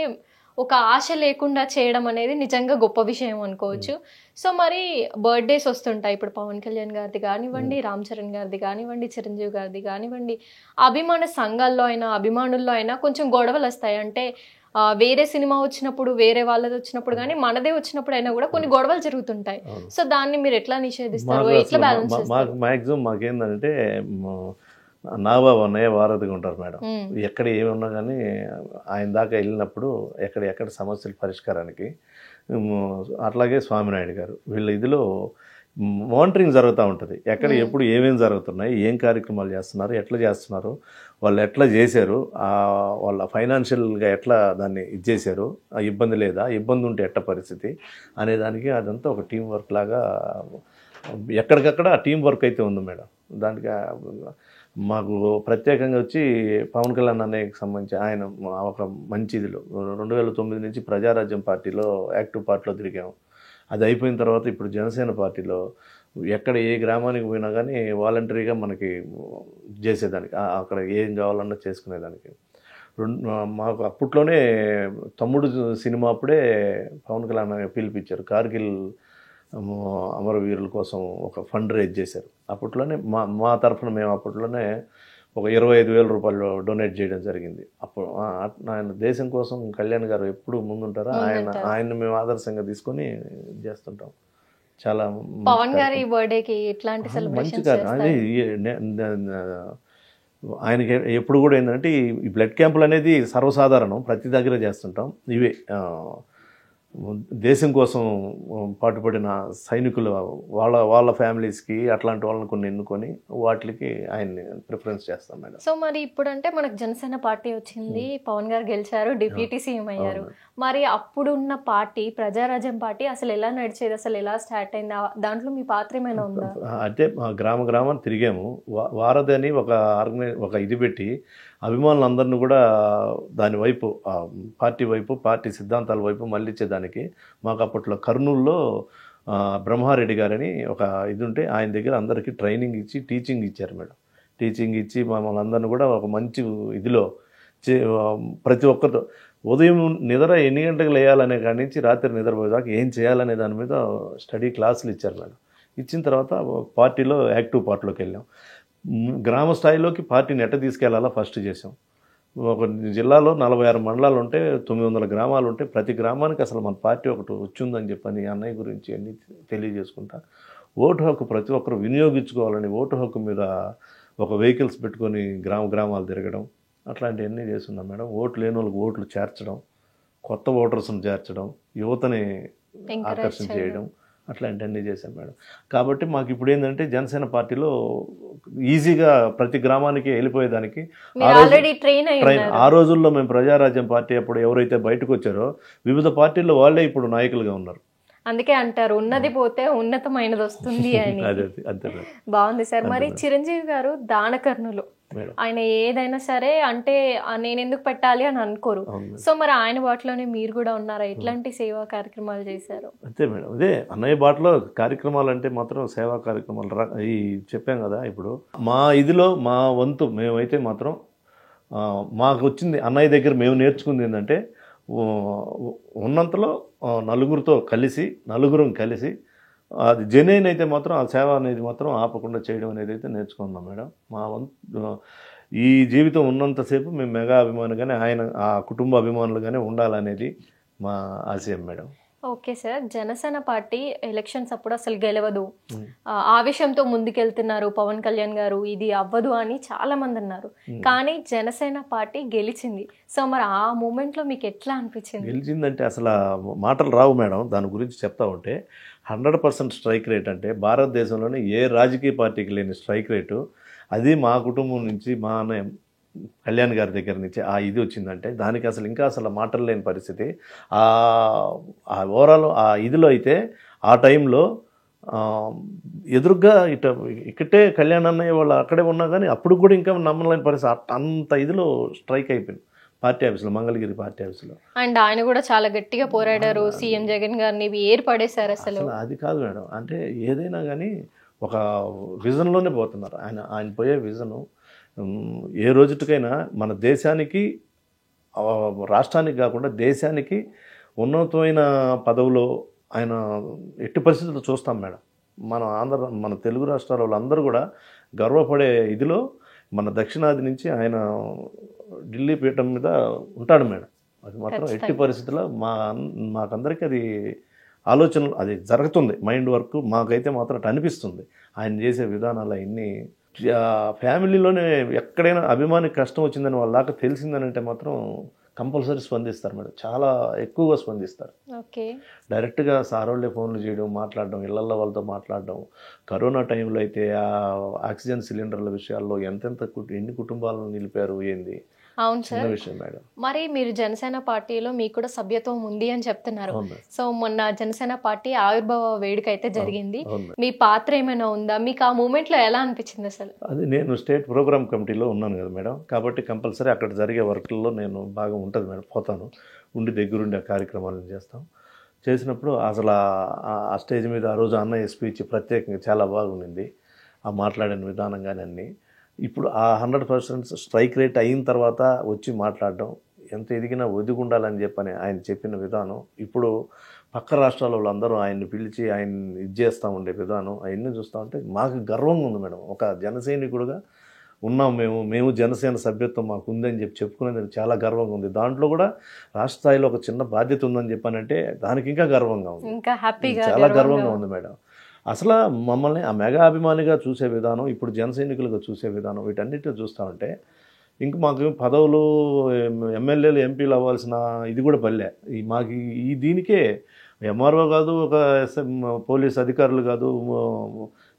ఒక ఆశ లేకుండా చేయడం అనేది నిజంగా గొప్ప విషయం అనుకోవచ్చు. సో మరి బర్త్డేస్ వస్తుంటాయి, ఇప్పుడు పవన్ కళ్యాణ్ గారిది కానివ్వండి, రామ్ చరణ్ గారిది కానివ్వండి, చిరంజీవి గారిది కానివ్వండి, అభిమాన సంఘాల్లో అయినా అభిమానుల్లో అయినా కొంచెం గొడవలు వస్తాయి. అంటే వేరే సినిమా వచ్చినప్పుడు, వేరే వాళ్ళది వచ్చినప్పుడు కానీ మనదే వచ్చినప్పుడు అయినా కూడా కొన్ని గొడవలు జరుగుతుంటాయి. సో దాన్ని మీరు ఎట్లా నిషేధిస్తారు, ఎట్లా బ్యాలెన్స్ చేస్తారు? మాక్సిమం మాకేందంటే నాబాబు అన్నయ్య వారధిగా ఉంటారు మేడం. ఎక్కడ ఏమి ఉన్నా కానీ ఆయన దాకా వెళ్ళినప్పుడు ఎక్కడ సమస్యల పరిష్కారానికి, అట్లాగే స్వామినాయుడు గారు వీళ్ళ ఇదిలో మానిటరింగ్ జరుగుతూ ఉంటుంది. ఎక్కడ ఎప్పుడు ఏమేమి జరుగుతున్నాయి, ఏం కార్యక్రమాలు చేస్తున్నారు, ఎట్లా చేస్తున్నారు, వాళ్ళు ఎట్లా చేశారు, వాళ్ళ ఫైనాన్షియల్గా ఎట్లా దాన్ని ఇది చేశారు, ఆ ఇబ్బంది లేదా, ఇబ్బంది ఉంటే ఎట్ట పరిస్థితి అనేదానికి అదంతా ఒక టీం వర్క్ లాగా ఎక్కడికక్కడ ఆ టీం వర్క్ అయితే ఉంది మేడం. దానికి మాకు ప్రత్యేకంగా వచ్చి పవన్ కళ్యాణ్ అన్నయ్యకి సంబంధించి ఆయన ఒక మంచి ఇదిలో 2009 నుంచి ప్రజారాజ్యం పార్టీలో యాక్టివ్ పార్టీలో తిరిగాము. అది అయిపోయిన తర్వాత ఇప్పుడు జనసేన పార్టీలో ఎక్కడ ఏ గ్రామానికి పోయినా కానీ వాలంటరీగా మనకి చేసేదానికి, అక్కడ ఏం కావాలన్నా చేసుకునేదానికి. మాకు అప్పట్లోనే తమ్ముడు సినిమా అప్పుడే పవన్ కళ్యాణ్ పిలిపించారు, కార్గిల్ అమరవీరుల కోసం ఒక ఫండ్ రేజ్ చేశారు. అప్పట్లోనే మా తరఫున మేము అప్పట్లోనే ఒక 25,000 రూపాయలు డొనేట్ చేయడం జరిగింది. అప్పుడు ఆయన దేశం కోసం కళ్యాణ్ గారు ఎప్పుడు ముందుంటారో ఆయన్ని మేము ఆదర్శంగా తీసుకొని చేస్తుంటాం. చాలా పవన్ గారి బర్త్డేకి ఇట్లాంటి మంచి ఆయనకి ఎప్పుడు కూడా ఏంటంటే ఈ బ్లడ్ క్యాంపులు అనేది సర్వసాధారణం, ప్రతి దగ్గర చేస్తుంటాం. ఇవే దేశం కోసం పాటుపడిన సైనికులు వాళ్ళ ఫ్యామిలీస్కి అట్లాంటి వాళ్ళని కొన్ని ఎన్నుకొని వాటికి ఆయన్ని ప్రిఫరెన్స్ చేస్తాం మేడం. సో మరి ఇప్పుడు అంటే మనకు జనసేన పార్టీ వచ్చింది, పవన్ గారు గెలిచారు, డిప్యూటీ సీఎం అయ్యారు. మరి అప్పుడున్న పార్టీ ప్రజారాజ్యం పార్టీ అసలు ఎలా నడిచేది, అసలు ఎలా స్టార్ట్ అయింది, దాంట్లో మీ పాత్ర ఏమైనా ఉందా? అంటే గ్రామాన్ని తిరిగాము. వారధి అని ఒక ఇది పెట్టి అభిమానులందరినీ కూడా దాని వైపు, పార్టీ వైపు, పార్టీ సిద్ధాంతాల వైపు మళ్ళించేదానికి మాకు అప్పట్లో కర్నూలులో బ్రహ్మారెడ్డి గారని ఒక ఇది ఉంటే ఆయన దగ్గర అందరికీ ట్రైనింగ్ ఇచ్చి టీచింగ్ ఇచ్చారు మేడం. టీచింగ్ ఇచ్చి మమ్మల్ని అందరినీ కూడా ఒక మంచి ఇదిలో ప్రతి ఒక్కరితో ఉదయం నిద్ర ఎన్ని గంటలకు లేయాలనే కాడి నుంచి రాత్రి నిద్రపోయేదాకా ఏం చేయాలనే దాని మీద స్టడీ క్లాసులు ఇచ్చారు మేడం. ఇచ్చిన తర్వాత పార్టీలో యాక్టివ్ పార్టీలోకి వెళ్ళాం. గ్రామ స్థాయిలోకి పార్టీని ఎట్ట తీసుకెళ్లాలో ఫస్ట్ చేసాం. ఒక జిల్లాలో 46 మండలాలు ఉంటే 900 గ్రామాలు ఉంటే ప్రతి గ్రామానికి అసలు మన పార్టీ ఒకటి వచ్చిందని చెప్పని అన్నయ్య గురించి అన్నీ తెలియజేసుకుంటా, ఓటు హక్కు ప్రతి ఒక్కరు వినియోగించుకోవాలని ఓటు హక్కు మీద ఒక వెహికల్స్ పెట్టుకొని గ్రామాలు తిరగడం, అట్లాంటివన్నీ చేస్తున్నాం మేడం. ఓట్లు లేని వాళ్ళకి ఓట్లు చేర్చడం, కొత్త ఓటర్స్ని చేర్చడం, యువతని ఆకర్షణ చేయడం, అట్లాంటివన్నీ చేశాం మేడం. కాబట్టి మాకు ఇప్పుడు ఏంటంటే జనసేన పార్టీలో ఈజీగా ప్రతి గ్రామానికి వెళ్ళిపోయేదానికి ఆ రోజుల్లో మేము ప్రజారాజ్యం పార్టీ అప్పుడు ఎవరైతే బయటకు వచ్చారో వివిధ పార్టీల్లో వాళ్ళే ఇప్పుడు నాయకులుగా ఉన్నారు. అందుకే అంటారు ఉన్నది పోతే ఉన్నతమైనది వస్తుంది అని. బాగుంది సార్. మరి చిరంజీవి గారు దానకర్ణులు, ఆయన ఏదైనా సరే అంటే నేను ఎందుకు పెట్టాలి అని అనుకోరు. సో మరి ఆయన బాటలోనే మీరు కూడా ఉన్నారా? ఎట్లాంటి సేవా కార్యక్రమాలు చేశారు? అంతే మేడం. అదే అన్నయ్య బాటలో కార్యక్రమాలు అంటే మాత్రం సేవా కార్యక్రమాలు ఈ చెప్పాం కదా. ఇప్పుడు మా ఇదిలో మా వంతు మేమైతే మాత్రం మాకు వచ్చింది అన్నయ్య దగ్గర మేము నేర్చుకుంది ఏంటంటే ఉన్నంతలో నలుగురం కలిసి అది జెన్యున్ అయితే మాత్రం ఆ సేవ అనేది మాత్రం ఆపకుండా చేయడం అనేది అయితే నేర్చుకున్నాం మేడం. మా ఈ జీవితం ఉన్నంతసేపు మేము మెగా అభిమానులుగానే ఆయన ఆ కుటుంబ అభిమానులుగానే ఉండాలనేది మా ఆశయం madam. Okay sir. Janasena party elections అప్పుడు అసలు గెలవదు, ఆవేశంతో ముందుకెళ్తున్నారు పవన్ కళ్యాణ్ గారు, ఇది అవ్వదు అని చాలా మంది అన్నారు. కానీ జనసేన పార్టీ గెలిచింది. సో మరి ఆ మూమెంట్లో మీకు ఎట్లా అనిపించింది? గెలిచిందంటే అసలు మాటలు రావు మేడం. దాని గురించి చెప్తా ఉంటే 100% స్ట్రైక్ రేట్ అంటే భారతదేశంలోనే ఏ రాజకీయ పార్టీకి లేని స్ట్రైక్ రేటు అది మా కుటుంబం నుంచి మా అన్నయ్య కళ్యాణ్ గారి దగ్గర నుంచి ఆ ఇది వచ్చిందంటే దానికి అసలు మాటలు లేని పరిస్థితి. ఓవరాల్ ఆ ఇదిలో అయితే ఆ టైంలో ఎదురుగ్గా ఇక్కడే కళ్యాణ్ అన్నయ్య వాళ్ళు అక్కడే ఉన్నా కానీ అప్పుడు కూడా ఇంకా నమ్మలేని పరిస్థితి. అంత ఇదిలో స్ట్రైక్ అయిపోయింది పార్టీ ఆఫీసులో, మంగళగిరి పార్టీ ఆఫీసులో. అండ్ ఆయన కూడా చాలా గట్టిగా పోరాడారు, సీఎం జగన్ గారిని ఏర్పడేశారు. అసలు అది కాదు మేడం. అంటే ఏదైనా కానీ ఒక విజన్లోనే పోతున్నారు. ఆయన పోయే విజను ఏ రోజుకైనా మన దేశానికి రాష్ట్రానికి కాకుండా దేశానికి ఉన్నతమైన పదవిలో ఆయన ఎట్టి పరిస్థితుల్లో చూస్తాం మేడం. మన తెలుగు రాష్ట్రాల వాళ్ళందరూ కూడా గర్వపడే ఇదిలో మన దక్షిణాది నుంచి ఆయన ఢిల్లీ పీఠం మీద ఉంటాడు మేడం. అది మాత్రం ఎట్టి పరిస్థితుల్లో మాకందరికీ అది ఆలోచనలు అది జరుగుతుంది, మైండ్ వర్క్ మాకైతే మాత్రం అనిపిస్తుంది. ఆయన చేసే విధానాలు అన్నీ ఫ్యామిలీలోనే ఎక్కడైనా అభిమానికి కష్టం వచ్చిందని వాళ్ళ దాకా తెలిసిందని అంటే మాత్రం కంపల్సరీ స్పందిస్తారు మేడం. చాలా ఎక్కువగా స్పందిస్తారు. డైరెక్ట్గా సార్ వాళ్ళే ఫోన్లు చేయడం, మాట్లాడడం, ఇళ్లల్లో వాళ్ళతో మాట్లాడడం. కరోనా టైంలో అయితే ఆ ఆక్సిజన్ సిలిండర్ల విషయాల్లో ఎన్ని కుటుంబాలను నిలిపారు ఏంది. అవును సార్. మరి మీరు జనసేన పార్టీలో మీకు కూడా సభ్యత్వం ఉంది అని చెప్తున్నారు. సో మొన్న జనసేన పార్టీ ఆవిర్భావ వేడుక అయితే జరిగింది. మీ పాత్ర ఏమైనా ఉందా? మీకు ఆ మూమెంట్ లో ఎలా అనిపించింది అసలు? అది నేను స్టేట్ ప్రోగ్రామ్ కమిటీలో ఉన్నాను కదా మేడం. కాబట్టి కంపల్సరీ అక్కడ జరిగే వర్క్లలో నేను బాగా ఉంటుంది మేడం. పోతాను, దగ్గరుండి ఆ కార్యక్రమాలను చేసినప్పుడు అసలు ఆ స్టేజ్ మీద ఆ రోజు అన్నయ్య స్పీచ్ ప్రత్యేకంగా చాలా బాగుంది. ఆ మాట్లాడిన విధానం కానీ అన్నీ. ఇప్పుడు ఆ 100% స్ట్రైక్ రేట్ అయిన తర్వాత వచ్చి మాట్లాడడం, ఎంత ఎదిగినా ఒదిగుండాలని చెప్పని ఆయన చెప్పిన విధానం, ఇప్పుడు పక్క రాష్ట్రాల వాళ్ళందరూ ఆయన్ని పిలిచి ఆయన్ని ఇది చేస్తూ ఉండే విధానం అవన్నీ చూస్తూ ఉంటే మాకు గర్వంగా ఉంది మేడం. ఒక జనసైనికుడుగా ఉన్నాం మేము జనసేన సభ్యత్వం మాకు ఉందని చెప్పుకునేది చాలా గర్వంగా ఉంది. దాంట్లో కూడా రాష్ట్ర స్థాయిలో ఒక చిన్న బాధ్యత ఉందని చెప్పానంటే దానికి ఇంకా గర్వంగా ఉంది, చాలా గర్వంగా ఉంది మేడం. అసలు మమ్మల్ని ఆ మెగా అభిమానిగా చూసే విధానం, ఇప్పుడు జనసైనికులుగా చూసే విధానం, వీటన్నిటిని చూస్తూ ఉంటే ఇంక మాకు పదవులు ఎమ్మెల్యేలు ఎంపీలు అవ్వాల్సిన ఇది కూడా పల్లె. మాకు దీనికే ఎంఆర్ఓ కాదు, ఒక పోలీస్ అధికారులు కాదు,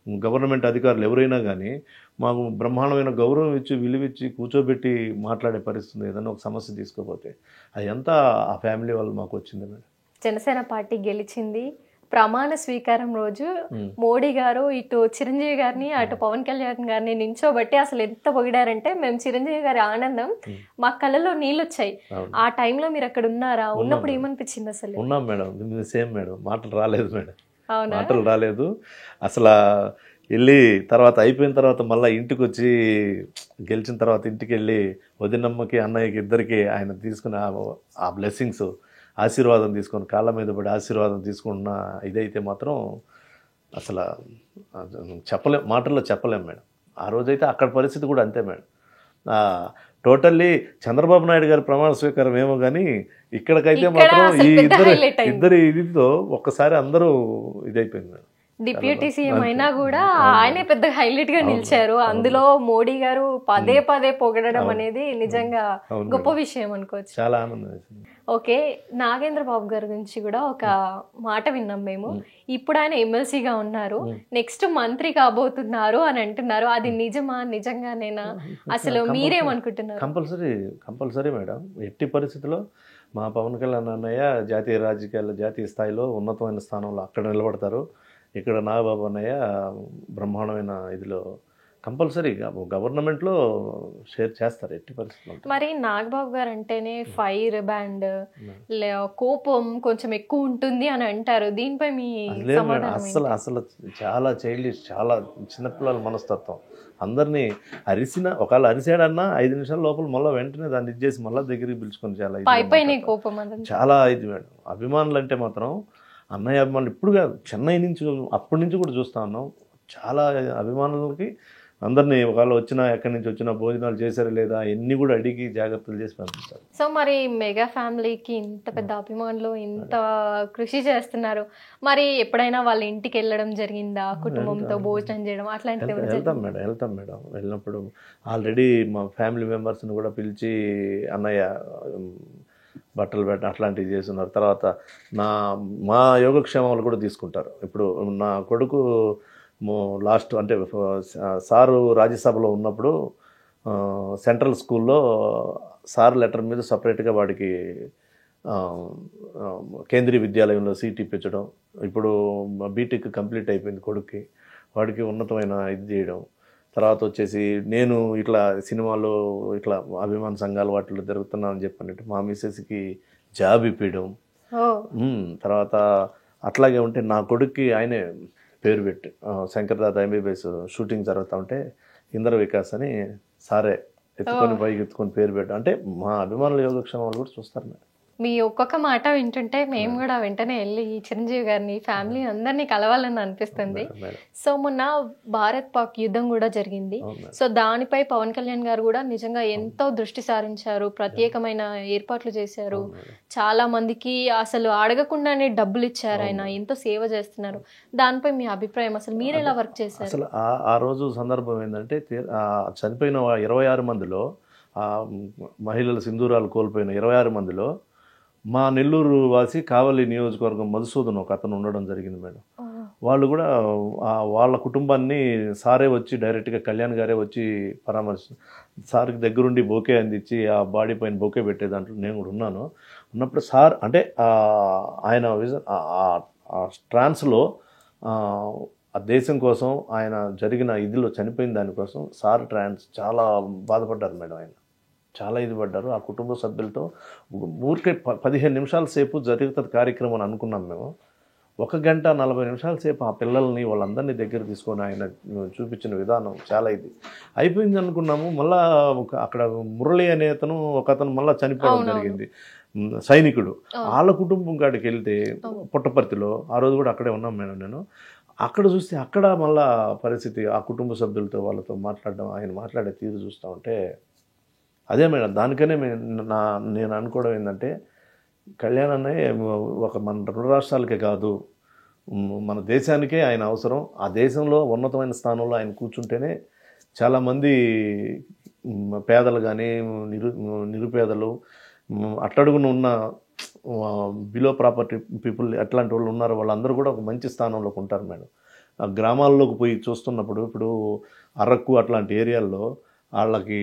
గవర్నమెంట్ అధికారులు ఎవరైనా కానీ మాకు బ్రహ్మాండమైన గౌరవం ఇచ్చి విలువిచ్చి కూర్చోబెట్టి మాట్లాడే పరిస్థితి. ఏదైనా ఒక సమస్య తీసుకోపోతే అది ఎంత ఆ ఫ్యామిలీ వాళ్ళు మాకు వచ్చింది మేడం. జనసేన పార్టీ గెలిచింది. ప్రమాణ స్వీకారం రోజు మోడీ గారు ఇటు చిరంజీవి గారిని అటు పవన్ కళ్యాణ్ గారిని నించోబట్టి అసలు ఎంత పొగిడారంటే మేము చిరంజీవి గారి ఆనందం మా కళ్ళలో నీళ్ళు వచ్చాయి. ఆ టైంలో మీరు అక్కడ ఉన్నారా? ఉన్నప్పుడు ఏమనిపించింది అసలు? ఉన్నాం మేడం, సేమ్ మేడం. మాటలు రాలేదు మేడం, మాటలు రాలేదు అసలు. వెళ్ళి తర్వాత అయిపోయిన తర్వాత మళ్ళీ ఇంటికి వచ్చి గెలిచిన తర్వాత ఇంటికి వెళ్ళి వదినమ్మకి అన్నయ్యకి ఇద్దరికి ఆయన తీసుకున్న ఆ బ్లెస్సింగ్స్, ఆశీర్వాదం తీసుకొని కాళ్ళ మీద పడి ఆశీర్వాదం తీసుకున్న ఇదైతే మాత్రం అసలు మాటల్లో చెప్పలేం మేడం. ఆ రోజైతే అక్కడ పరిస్థితి కూడా అంతే మేడం. టోటల్లీ చంద్రబాబు నాయుడు గారి ప్రమాణ స్వీకారం ఏమో కానీ ఇక్కడికైతే మాత్రం ఈ ఇద్దరి ఇదితో ఒక్కసారి అందరూ ఇదైపోయింది మేడం. డిప్యూటీ సీఎం అయినా కూడా ఆయనే పెద్ద హైలైట్ గా నిలిచారు. అందులో మోడీ గారు పదే పదే పొగడడం అనేది నిజంగా గొప్ప విషయం అనుకోవచ్చు. చాలా ఆనందం వేసింది. ఓకే, నాగేంద్ర బాబు గారి గురించి కూడా ఒక మాట విన్నాం మేము. ఇప్పుడు ఆయన ఎమ్మెల్సీగా ఉన్నారు, నెక్స్ట్ మంత్రి కాబోతున్నారు అని అంటున్నారు. అది నిజమా? నిజంగానేనా? అసలు మీరేమనుకుంటున్నారు? Compulsory madam. ఎట్టి పరిస్థితుల్లో మా పవన్ కళ్యాణ్ అన్నయ్య జాతీయ రాజకీయాల్లో జాతీయ స్థాయిలో ఉన్నతమైన స్థానంలో అక్కడ నిలబడతారు. ఇక్కడ నాగబాబు అన్నయ్య బ్రహ్మాండమైన ఇదిలో కంపల్సరీ గవర్నమెంట్లో షేర్ చేస్తారు ఎట్టి పరిస్థితుల్లో. మరి నాగబాబు గారు అంటేనే ఫైర్ బ్యాండ్, కోపం కొంచెం ఎక్కువ ఉంటుంది అని అంటారు. దీనిపై మీ అసలు చాలా చైల్డిష్, చాలా చిన్నపిల్లల మనస్తత్వం. అందరినీ ఒకవేళ అరిసాడన్నా 5 నిమిషాల లోపల మళ్ళీ వెంటనే దాన్ని ఇచ్చేసి మళ్ళీ దగ్గరికి పిలుచుకొని చాలా ఇది మేడం. అభిమానులు అంటే మాత్రం అన్నయ్య అభిమానులు ఇప్పుడు కాదు, చెన్నై నుంచి అప్పటి నుంచి కూడా చూస్తా ఉన్నాం. చాలా అభిమానులకి అందరినీ ఒకవేళ వచ్చినా ఎక్కడి నుంచి వచ్చినా భోజనాలు చేశారు లేదా ఎన్ని కూడా అడిగి జాగ్రత్తలు చేసి పంపిస్తారు. సో మరి మెగా ఫ్యామిలీకి ఇంత పెద్ద అభిమానులు ఇంత కృషి చేస్తున్నారు, మరి ఎప్పుడైనా వాళ్ళ ఇంటికి వెళ్ళడం జరిగిందా? కుటుంబంతో భోజనం చేయడం అట్లాంటివి? వెళ్తాం మేడం. వెళ్ళినప్పుడు ఆల్రెడీ మా ఫ్యామిలీ మెంబర్స్ని కూడా పిలిచి అన్నయ్య బట్టలు పెట్టడం అట్లాంటివి చేస్తున్నారు. తర్వాత మా యోగక్షేమాలు కూడా తీసుకుంటారు. ఇప్పుడు నా కొడుకు లాస్ట్ అంటే సారు రాజ్యసభలో ఉన్నప్పుడు సెంట్రల్ స్కూల్లో సార్ లెటర్ మీద సపరేట్గా వాడికి కేంద్రీయ విద్యాలయంలో సీట్ ఇప్పించడం. ఇప్పుడు బీటెక్ కంప్లీట్ అయిపోయింది కొడుక్కి, వాడికి ఉన్నతమైన ఇది చేయడం. తర్వాత వచ్చేసి నేను ఇట్లా సినిమాలో ఇట్లా అభిమాన సంఘాలు వాటిలో జరుగుతున్నానని చెప్పినట్టు మా మిస్సెస్కి జాబ్ ఇప్పించడం. తర్వాత అట్లాగే ఉంటే నా కొడుక్కి ఆయనే పేరు పెట్టి శంకర్దాద ఎంబీబీఎస్ షూటింగ్ జరుగుతూ ఉంటే ఇంద్ర వికాస్ అని సారే పైకి ఎత్తుకొని పేరు పెట్టడం. అంటే మా అభిమానుల యోగక్షేమాలు కూడా చూస్తారు మేడం. మీ ఒక్కొక్క మాట వింటుంటే మేము కూడా వెంటనే వెళ్ళి చిరంజీవి గారిని ఫ్యామిలీ అందరినీ కలవాలని అనిపిస్తుంది. సో మొన్న భారత్ పాక్ యుద్ధం కూడా జరిగింది. సో దానిపై పవన్ కళ్యాణ్ గారు కూడా నిజంగా ఎంతో దృష్టి సారించారు, ప్రత్యేకమైన ఏర్పాట్లు చేశారు. చాలా మందికి అసలు అడగకుండానే డబ్బులు ఇచ్చారు, ఆయన ఎంతో సేవ చేస్తున్నారు. దానిపై మీ అభిప్రాయం? అసలు మీరు ఎలా వర్క్ చేశారు? అసలు ఆ రోజు సందర్భం ఏంటంటే చనిపోయిన 26 మందిలో మహిళల సింధూరాలు కోల్పోయిన 26 మందిలో మా నెల్లూరు వాసి కావలి నియోజకవర్గం మధుసూదన్ ఒక అతను ఉండడం జరిగింది మేడం. వాళ్ళు కూడా వాళ్ళ కుటుంబాన్ని సారే వచ్చి డైరెక్ట్గా కళ్యాణ్ గారే వచ్చి సార్కి దగ్గరుండి బొకే అందించి ఆ బాడీ పైన బొకే పెట్టే దాంట్లో నేను కూడా ఉన్నప్పుడు సార్ అంటే ఆయన ట్రాన్స్లో ఆ దేశం కోసం ఆయన జరిగిన ఇదిలో చనిపోయిన దానికోసం సార్ చాలా బాధపడ్డారు మేడం. ఆయన చాలా ఇది పడ్డారు. ఆ కుటుంబ సభ్యులతో ఊరికే 15 నిమిషాల సేపు జరుగుతుంది కార్యక్రమం అని అనుకున్నాం మేము. 1 గంట 40 నిమిషాల సేపు ఆ పిల్లల్ని వాళ్ళందరినీ దగ్గర తీసుకొని ఆయన చూపించిన విధానం చాలా ఇది అయిపోయింది అనుకున్నాము. మళ్ళా అక్కడ మురళి అనే ఒకతను మళ్ళీ చనిపోవడం జరిగింది, సైనికుడు. వాళ్ళ కుటుంబం కాడికి వెళ్తే పుట్టపర్తిలో ఆ రోజు కూడా అక్కడే ఉన్నాం మేడం. నేను అక్కడ చూస్తే అక్కడ మళ్ళా పరిస్థితి ఆ కుటుంబ సభ్యులతో వాళ్ళతో మాట్లాడడం, ఆయన మాట్లాడే తీరు చూస్తూ ఉంటే అదే మేడం. దానికనే నేను అనుకోవడం ఏంటంటే కళ్యాణ్ అన్నయ్య మన 2 రాష్ట్రాలకే కాదు మన దేశానికే ఆయన అవసరం. ఆ దేశంలో ఉన్నతమైన స్థానంలో ఆయన కూర్చుంటేనే చాలామంది పేదలు కానీ నిరుపేదలు అట్టడుగున ఉన్న బిలో ప్రాపర్టీ పీపుల్ ఎట్లాంటి వాళ్ళు ఉన్నారో వాళ్ళందరూ కూడా ఒక మంచి స్థానంలోకి ఉంటారు మేడం. ఆ గ్రామాల్లోకి పోయి చూస్తున్నప్పుడు ఇప్పుడు అరకు అట్లాంటి ఏరియాల్లో వాళ్ళకి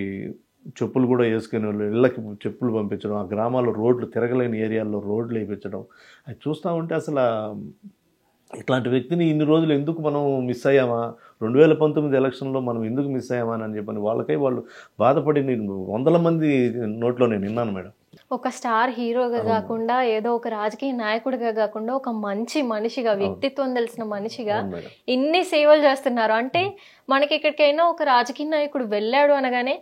చెప్పులు కూడా వేసుకునే వాళ్ళు ఇళ్ళకి చెప్పులు పంపించడం, ఆ గ్రామాల్లో రోడ్లు తిరగలేని ఏరియాల్లో రోడ్లు వేయించడం, అది చూస్తూ ఉంటే అసలు ఇట్లాంటి వ్యక్తిని ఇన్ని రోజులు ఎందుకు మనం మిస్ అయ్యామా, 2019 ఎలక్షన్లో మనం ఎందుకు మిస్ అయ్యామా అని చెప్పని వాళ్ళకై వాళ్ళు బాధపడి వందల మంది నోట్లో నేను విన్నాను మేడం. ఒక స్టార్ హీరోగా కాకుండా ఏదో ఒక రాజకీయ నాయకుడిగా కాకుండా ఒక మంచి మనిషిగా, వ్యక్తిత్వం తెలిసిన మనిషిగా ఇన్ని సేవలు చేస్తున్నారు. అంటే మనకి ఎక్కడికైనా ఒక రాజకీయ నాయకుడు వెళ్ళాడు అనగానే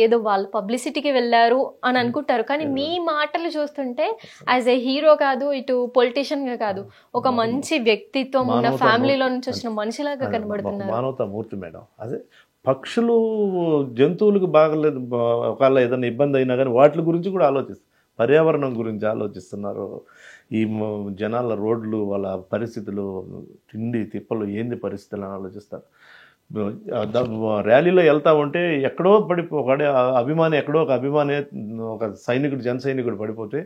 ఏదో వాళ్ళు పబ్లిసిటీకి వెళ్ళారు అని అనుకుంటారు. కానీ మీ మాటలు చూస్తుంటే యాజ్ ఏ హీరో కాదు, ఇటు పొలిటీషియన్ గా కాదు, ఒక మంచి వ్యక్తిత్వం ఉన్న ఫ్యామిలీలో నుంచి వచ్చిన మనిషిలాగా కనబడుతున్నారు. మానవతామూర్తి మేడం. అదే పక్షులు జంతువులకు బాగలేదు, ఒకవేళ ఏదైనా ఇబ్బంది అయినా కానీ వాటి గురించి కూడా ఆలోచిస్తారు, పర్యావరణం గురించి ఆలోచిస్తున్నారు. ఈ జనాల రోడ్లు వాళ్ళ పరిస్థితులు తిండి తిప్పలు ఏంది పరిస్థితులు అని ఆలోచిస్తారు. ర్యాలీలో వెళ్తా ఉంటే ఎక్కడో ఒకడే అభిమాని ఎక్కడో ఒక అభిమాని ఒక సైనికుడు జన సైనికుడు పడిపోతే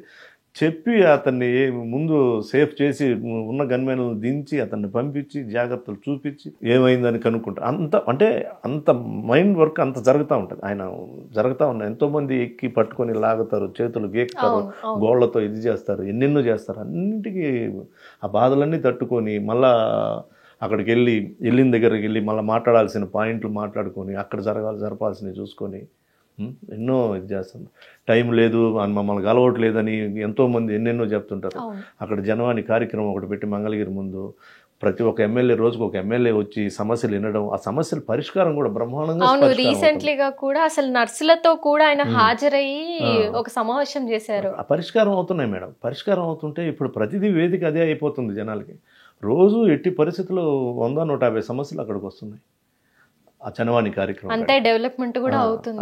చెప్పి అతన్ని ముందు సేఫ్ చేసి ఉన్న గన్మెన్లను దించి అతన్ని పంపించి జాగ్రత్తలు చూపించి ఏమైందని కనుక్కుంటారు. అంత మైండ్ వర్క్ అంత జరుగుతూ ఉంటుంది. ఆయన జరుగుతూ ఉన్నాయి. ఎంతోమంది ఎక్కి పట్టుకొని లాగుతారు, చేతులు గీక్తారు, గోళ్లతో ఇది చేస్తారు, ఎన్నెన్నో చేస్తారు. అన్నింటికీ ఆ బాధలన్నీ తట్టుకొని మళ్ళా అక్కడికి వెళ్ళిన దగ్గరికి వెళ్ళి మళ్ళీ మాట్లాడాల్సిన పాయింట్లు మాట్లాడుకొని అక్కడ జరపాల్సినవి చూసుకొని ఎన్నో ఇది చేస్తుంది. టైం లేదు మమ్మల్ని కలవట్లేదని ఎంతోమంది ఎన్నెన్నో చెప్తుంటారు. అక్కడ జనవాణి కార్యక్రమం ఒకటి పెట్టి మంగళగిరి ముందు ప్రతి ఒక్క ఎమ్మెల్యే రోజుకు ఒక ఎమ్మెల్యే వచ్చి సమస్యలు వినడం, ఆ సమస్యల పరిష్కారం కూడా బ్రహ్మాండంగా. అవును, రీసెంట్లీగా కూడా అసలు నర్సులతో కూడా ఆయన హాజరయ్యి ఒక సమావేశం చేశారు. ఆ పరిష్కారం అవుతున్నాయి మేడం. పరిష్కారం అవుతుంటే ఇప్పుడు ప్రతిదీ వేదిక అదే అయిపోతుంది జనాలకి. రోజు ఎట్టి పరిస్థితుల్లో 100-150 సమస్యలు అక్కడికి వస్తున్నాయి ఆ జనవాణి కార్యక్రమం. అంతే డెవలప్మెంట్ కూడా అవుతుంది.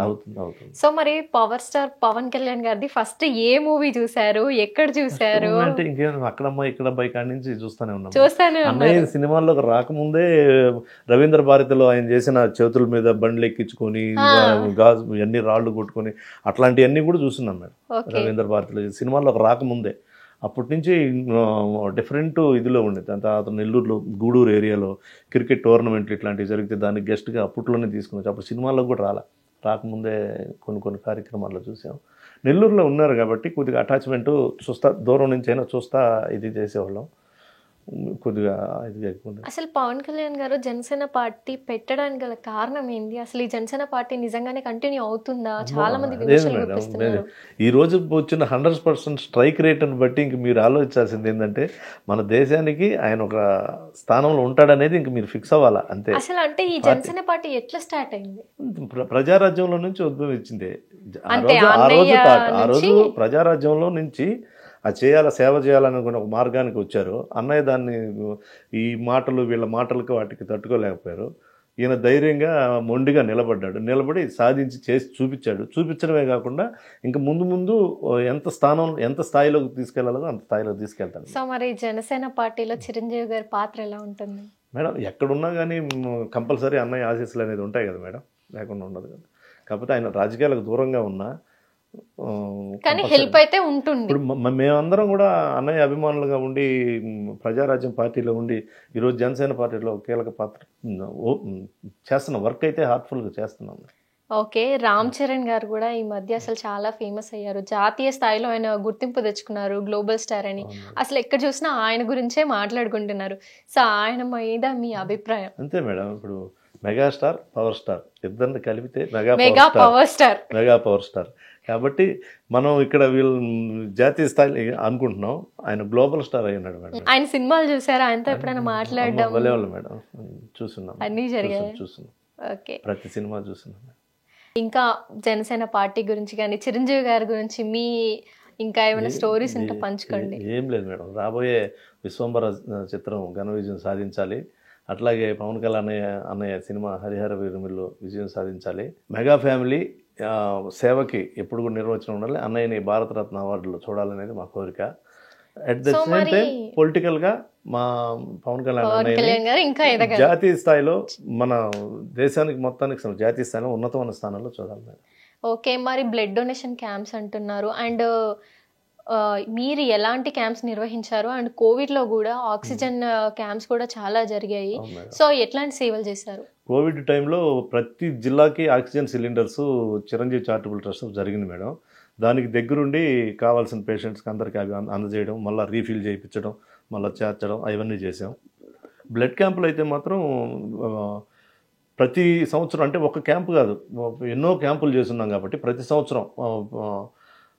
సో మరి పవర్ స్టార్ పవన్ కళ్యాణ్ గారిది ఫస్ట్ ఏ మూవీ చూసారు, ఎక్కడ చూసారు? అంటే ఇంకేం అక్కడమ్మా ఇక్కడబ్బాయి కాడి నుంచి చూస్తూనే ఉన్నాం. అన్నయ్య సినిమాల్లోకి రాకముందే రవీంద్ర భారతిలో ఆయన చేసిన చేతుల మీద బండ్లు ఎక్కించుకొని గాజు అన్ని రాళ్ళు కొట్టుకొని అట్లాంటివన్నీ కూడా చూస్తున్నాం మేడం. రవీంద్ర భారతిలో సినిమాల్లోకి రాకముందే అప్పటి నుంచి డిఫరెంట్ ఇదిలో ఉండేది. తర్వాత నెల్లూరులో గూడూరు ఏరియాలో క్రికెట్ టోర్నమెంట్లు ఇట్లాంటివి జరిగితే దానికి గెస్ట్గా అప్పట్లోనే తీసుకుని అప్పుడు సినిమాల్లో కూడా రాకముందే కొన్ని కార్యక్రమాల్లో చూసాం. నెల్లూరులో ఉన్నారు కాబట్టి కొద్దిగా అటాచ్మెంటు చూస్తా, దూరం నుంచి అయినా చూస్తా ఇది చేసేవాళ్ళం. కొద్దిగా ఇది లేకుండా. అసలు పవన్ కళ్యాణ్ గారు జనసేన పార్టీ పెట్టడానికి గల కారణం ఏంటి? అసలు ఈ జనసేన పార్టీ నిజంగానే కంటిన్యూ అవుతుందా? చాలా మంది ఈ రోజు వచ్చిన 100% స్ట్రైక్ రేట్ని బట్టి ఇంక మీరు ఆలోచించాల్సింది ఏంటంటే మన దేశానికి ఆయన ఒక స్థానంలో ఉంటాడనేది ఇంక మీరు ఫిక్స్ అవ్వాలా అంతే. అసలు అంటే ఈ జనసేన పార్టీ ఎట్లా స్టార్ట్ అయింది? ప్రజారాజ్యంలో నుంచి ఉద్భవించింది. ఆ రోజు ప్రజారాజ్యంలో నుంచి సేవ చేయాలనుకున్న ఒక మార్గానికి వచ్చారు. అన్నయ్య దాన్ని ఈ మాటలు వీళ్ళ మాటలకు వాటికి తట్టుకోలేకపోయారు. ఈయన ధైర్యంగా మొండిగా నిలబడి సాధించి చేసి చూపించడమే కాకుండా ఇంకా ముందు ఎంత స్థాయిలోకి తీసుకెళ్లాలో అంత స్థాయిలోకి తీసుకెళ్తాను. సో మరి జనసేన పార్టీలో చిరంజీవి గారి పాత్ర ఎలా ఉంటుంది మేడం? ఎక్కడున్నా కానీ కంపల్సరీ అన్నయ్య ఆశీస్సులు అనేది ఉంటాయి కదా మేడం, లేకుండా ఉండదు కదా. కాకపోతే ఆయన రాజకీయాలకు దూరంగా ఉన్నా కానీ హెల్ప్ అయితే ఉంటుంది. ఇప్పుడు మేమందరం కూడా అన్నయ్య అభిమానులుగా ఉండి ప్రజారాజ్యం పార్టీలో ఉండి ఈరోజు జనసేన పార్టీలో కీలక పాత్ర చేస్తున్నాం. వర్క్ అయితే హార్ట్ఫుల్గా చేస్తున్నాం. ఓకే, రామ్ చరణ్ గారు కూడా ఈ మధ్య అసలు చాలా ఫేమస్ అయ్యారు. జాతీయ స్థాయిలో ఆయన గుర్తింపు తెచ్చుకున్నారు, గ్లోబల్ స్టార్ అని. అసలు ఎక్కడ చూసినా ఆయన గురించే మాట్లాడుకుంటున్నారు. సో ఆయన మీద మీ అభిప్రాయం? అంతే మేడం, ఇప్పుడు మెగాస్టార్ పవర్ స్టార్ ఇద్దరిని కలిపితే మెగా పవర్ స్టార్ కాబట్టి మనం ఇక్కడ వీళ్ళు జాతీయ స్థాయి అనుకుంటున్నాం. ఆయన గ్లోబల్ స్టార్ అయి ఉన్నాడు మేడం. ఆయన సినిమాలు చూసారా? ఆయనతో ఎప్పుడైనా మాట్లాడడం? మేడం చూస్తున్నాం, అన్ని జరిగాయి. చూస్తున్నాం, ఓకే, ప్రతి సినిమా చూస్తున్నాం. ఇంకా జనసేన పార్టీ గురించి కానీ చిరంజీవి గారి గురించి మీ ఇంకా ఏమైనా స్టోరీస్ ఉంటే పంచుకోండి. ఏం లేదు మేడం, రాబోయే విశ్వంబర చిత్రం ఘన విజయం సాధించాలి. అట్లాగే పవన్ కళ్యాణ్ అన్నయ్య సినిమా హరిహర వీరమిల్లు విజయం సాధించాలి. మెగా ఫ్యామిలీ సేవకి ఎప్పుడు కూడా నిర్వచనం ఉండాలి. అన్నయ్యని భారతరత్న అవార్డులో చూడాలనేది మా కోరిక. అట్ ద సేమ్ టైం పొలిటికల్గా మా పవన్ కళ్యాణ్ జాతీయ స్థాయిలో మన దేశానికి మొత్తానికి జాతీయ స్థాయిలో ఉన్నతమైన స్థానంలో చూడాలి. ఓకే, మరి బ్లడ్ డొనేషన్ క్యాంప్స్ అంటున్నారు, అండ్ మీరు ఎలాంటి క్యాంప్స్ నిర్వహించారు? అండ్ కోవిడ్లో కూడా ఆక్సిజన్ క్యాంప్స్ కూడా చాలా జరిగాయి. సో ఎట్లాంటి సేవలు చేశారు? కోవిడ్ టైంలో ప్రతి జిల్లాకి oxygen cylinders Chiranjeevi charitable trust జరిగింది మేడం. దానికి దగ్గరుండి కావాల్సిన పేషెంట్స్కి అందరికీ అవి అందజేయడం, మళ్ళీ రీఫిల్ చేయించడం, మళ్ళీ చేర్చడం అవన్నీ చేసాం. బ్లడ్ క్యాంపులు అయితే మాత్రం ప్రతి సంవత్సరం, అంటే ఒక క్యాంపు కాదు, ఎన్నో క్యాంపులు చేస్తున్నాం కాబట్టి ప్రతి సంవత్సరం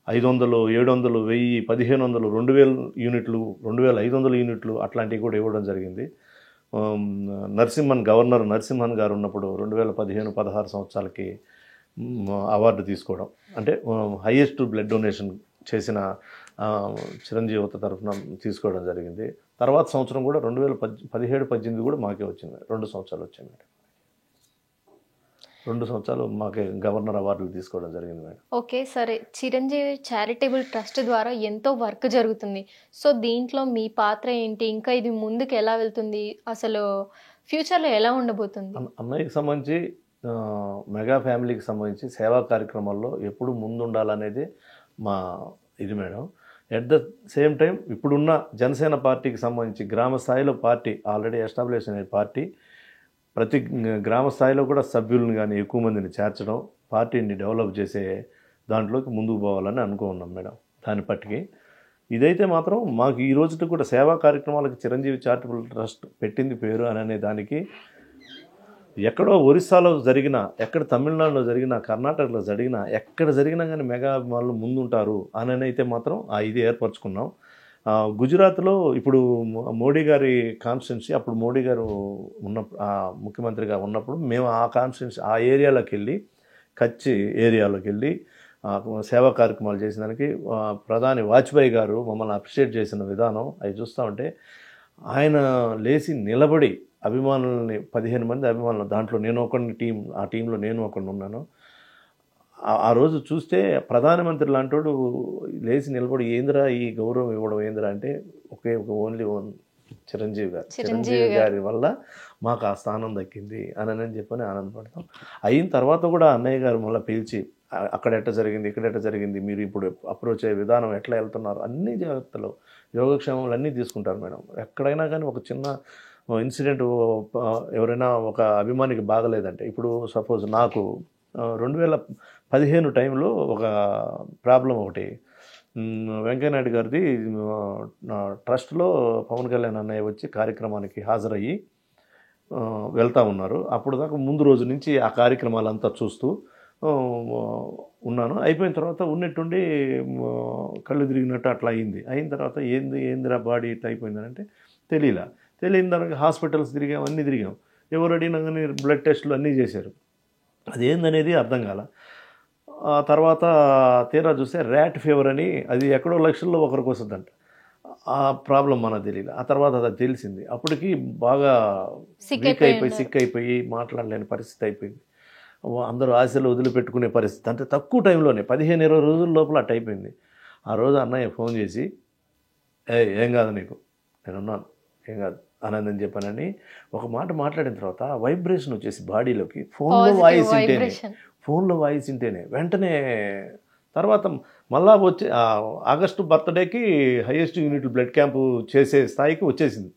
500, 700, 1000, 1500, 2000 యూనిట్లు, 2500 యూనిట్లు అట్లాంటివి కూడా ఇవ్వడం జరిగింది. గవర్నర్ నరసింహన్ గారు ఉన్నప్పుడు 2015-16 సంవత్సరాలకి అవార్డు తీసుకోవడం, అంటే హైయెస్ట్ బ్లడ్ డొనేషన్ చేసిన చిరంజీవి తరఫున తీసుకోవడం జరిగింది. తర్వాత సంవత్సరం కూడా 2017-18 కూడా మాకే వచ్చింది, 2 సంవత్సరాలు వచ్చింది. 2 సంవత్సరాలు మాకు గవర్నర్ అవార్డులు తీసుకోవడం జరిగింది మేడం. ఓకే. సరే. చిరంజీవి చారిటబుల్ ట్రస్ట్ ద్వారా ఎంతో వర్క్ జరుగుతుంది. సో, దీంట్లో మీ పాత్ర ఏంటి? ఇంకా ఇది ముందుకు ఎలా వెళ్తుంది? అసలు ఫ్యూచర్‌లో ఎలా ఉండబోతుంది? అన్నయ్యకి సంబంధించి మెగా ఫ్యామిలీకి సంబంధించి సేవా కార్యక్రమాల్లో ఎప్పుడు ముందుండాలనేది మా ఇది madam. At the same time ఇప్పుడున్న జనసేన పార్టీకి సంబంధించి గ్రామ స్థాయిలో పార్టీ ఆల్రెడీ ఎస్టాబ్లిష్ అయిన పార్టీ ప్రతి గ్రామ స్థాయిలో కూడా సభ్యులను కానీ ఎక్కువ మందిని చేర్చడం, పార్టీని డెవలప్ చేసే దాంట్లోకి ముందుకు పోవాలని అనుకున్నాం మేడం. దాన్ని పట్టికి ఇదైతే మాత్రం మాకు ఈ రోజుకి కూడా సేవా కార్యక్రమాలకు చిరంజీవి చారిటబుల్ ట్రస్ట్ పెట్టింది పేరు అనే దానికి ఎక్కడో ఒరిస్సాలో జరిగినా, ఎక్కడ తమిళనాడులో జరిగినా, కర్ణాటకలో జరిగినా, ఎక్కడ జరిగినా కానీ మెగా అభిమానులు ముందుంటారు అని అయితే మాత్రం ఇది ఏర్పరచుకున్నాం. గుజరాత్లో ఇప్పుడు మోడీ గారి కాన్స్టిట్యున్సీ, అప్పుడు మోడీ గారు ముఖ్యమంత్రిగా ఉన్నప్పుడు మేము ఆ కాన్స్టిట్యున్సీ ఆ ఏరియాలోకి వెళ్ళి, కచ్ ఏరియాలోకి వెళ్ళి సేవా కార్యక్రమాలు చేసిన దానికి ప్రధాని వాజ్పేయి గారు మమ్మల్ని అప్రిషియేట్ చేసిన విధానం అవి చూస్తూ ఉంటే ఆయన లేచి నిలబడి అభిమానులని 15 మంది అభిమానులు, దాంట్లో నేను ఒకరిని ఆ టీంలో నేను ఒకరిని ఉన్నాను. ఆ రోజు చూస్తే ప్రధానమంత్రి లాంటోడు లేచి నిలబడి ఏందిరా ఈ గౌరవం ఇవ్వడం ఏందిరా అంటే ఓన్లీ చిరంజీవి గారి వల్ల మాకు ఆ స్థానం దక్కింది అని చెప్పని ఆనందపడతాం. అయిన తర్వాత కూడా అన్నయ్య గారు మళ్ళీ పిలిచి అక్కడ ఎట్ట జరిగింది, ఇక్కడ ఎట్ట జరిగింది, మీరు ఇప్పుడు అప్రోచ్ అయ్యే విధానం ఎట్లా వెళ్తున్నారు, అన్ని జాగ్రత్తలు యోగక్షేమాలు అన్నీ తీసుకుంటారు మేడం. ఎక్కడైనా కానీ ఒక చిన్న ఇన్సిడెంట్ ఎవరైనా ఒక అభిమానికి బాగలేదంటే, ఇప్పుడు సపోజ్ నాకు 2015 టైంలో ఒక ప్రాబ్లం ఒకటి, వెంకయ్యనాయుడు గారిది ట్రస్ట్లో పవన్ కళ్యాణ్ అన్నయ్య వచ్చి కార్యక్రమానికి హాజరయ్యి వెళ్తూ ఉన్నారు. అప్పుడు దాకా ముందు రోజు నుంచి ఆ కార్యక్రమాలంతా చూస్తూ ఉన్నాను. అయిపోయిన తర్వాత ఉన్నట్టుండి కళ్ళు తిరిగినట్టు అట్లా అయిన తర్వాత ఏందిరా బాడీ ఇట్లా అయిపోయిందనంటే తెలియని దానికి హాస్పిటల్స్ తిరిగాం, అన్నీ తిరిగాం. ఎవరు అడిగినా కానీ బ్లడ్ టెస్టులు అన్నీ చేశారు. అదేందనేది అర్థం కాల. ఆ తర్వాత తీరా చూస్తే ర్యాట్ ఫీవర్ అని, అది ఎక్కడో లక్షల్లో ఒకరికి వస్తుందంట. ఆ ప్రాబ్లం మనకు తెలియదు. ఆ తర్వాత అది తెలిసింది. అప్పటికి బాగా సిక్ అయిపోయి మాట్లాడలేని పరిస్థితి అయిపోయింది. అందరూ ఆశలు వదిలిపెట్టుకునే పరిస్థితి. అంటే తక్కువ టైంలోనే 15-20 రోజుల లోపల అట్ట అయిపోయింది. ఆ రోజు అన్నయ్య ఫోన్ చేసి ఏం కాదు నీకు, నేనున్నాను, ఏం కాదు అని చెప్పానని ఒక మాట మాట్లాడిన తర్వాత వైబ్రేషన్ వచ్చేసి బాడీలోకి, ఫోన్లో వాయిస్ వింటేనే వెంటనే తర్వాత మళ్ళా వచ్చి ఆగస్టు బర్త్డేకి హైయెస్ట్ యూనిట్ బ్లడ్ క్యాంపు చేసే స్థాయికి వచ్చేసింది.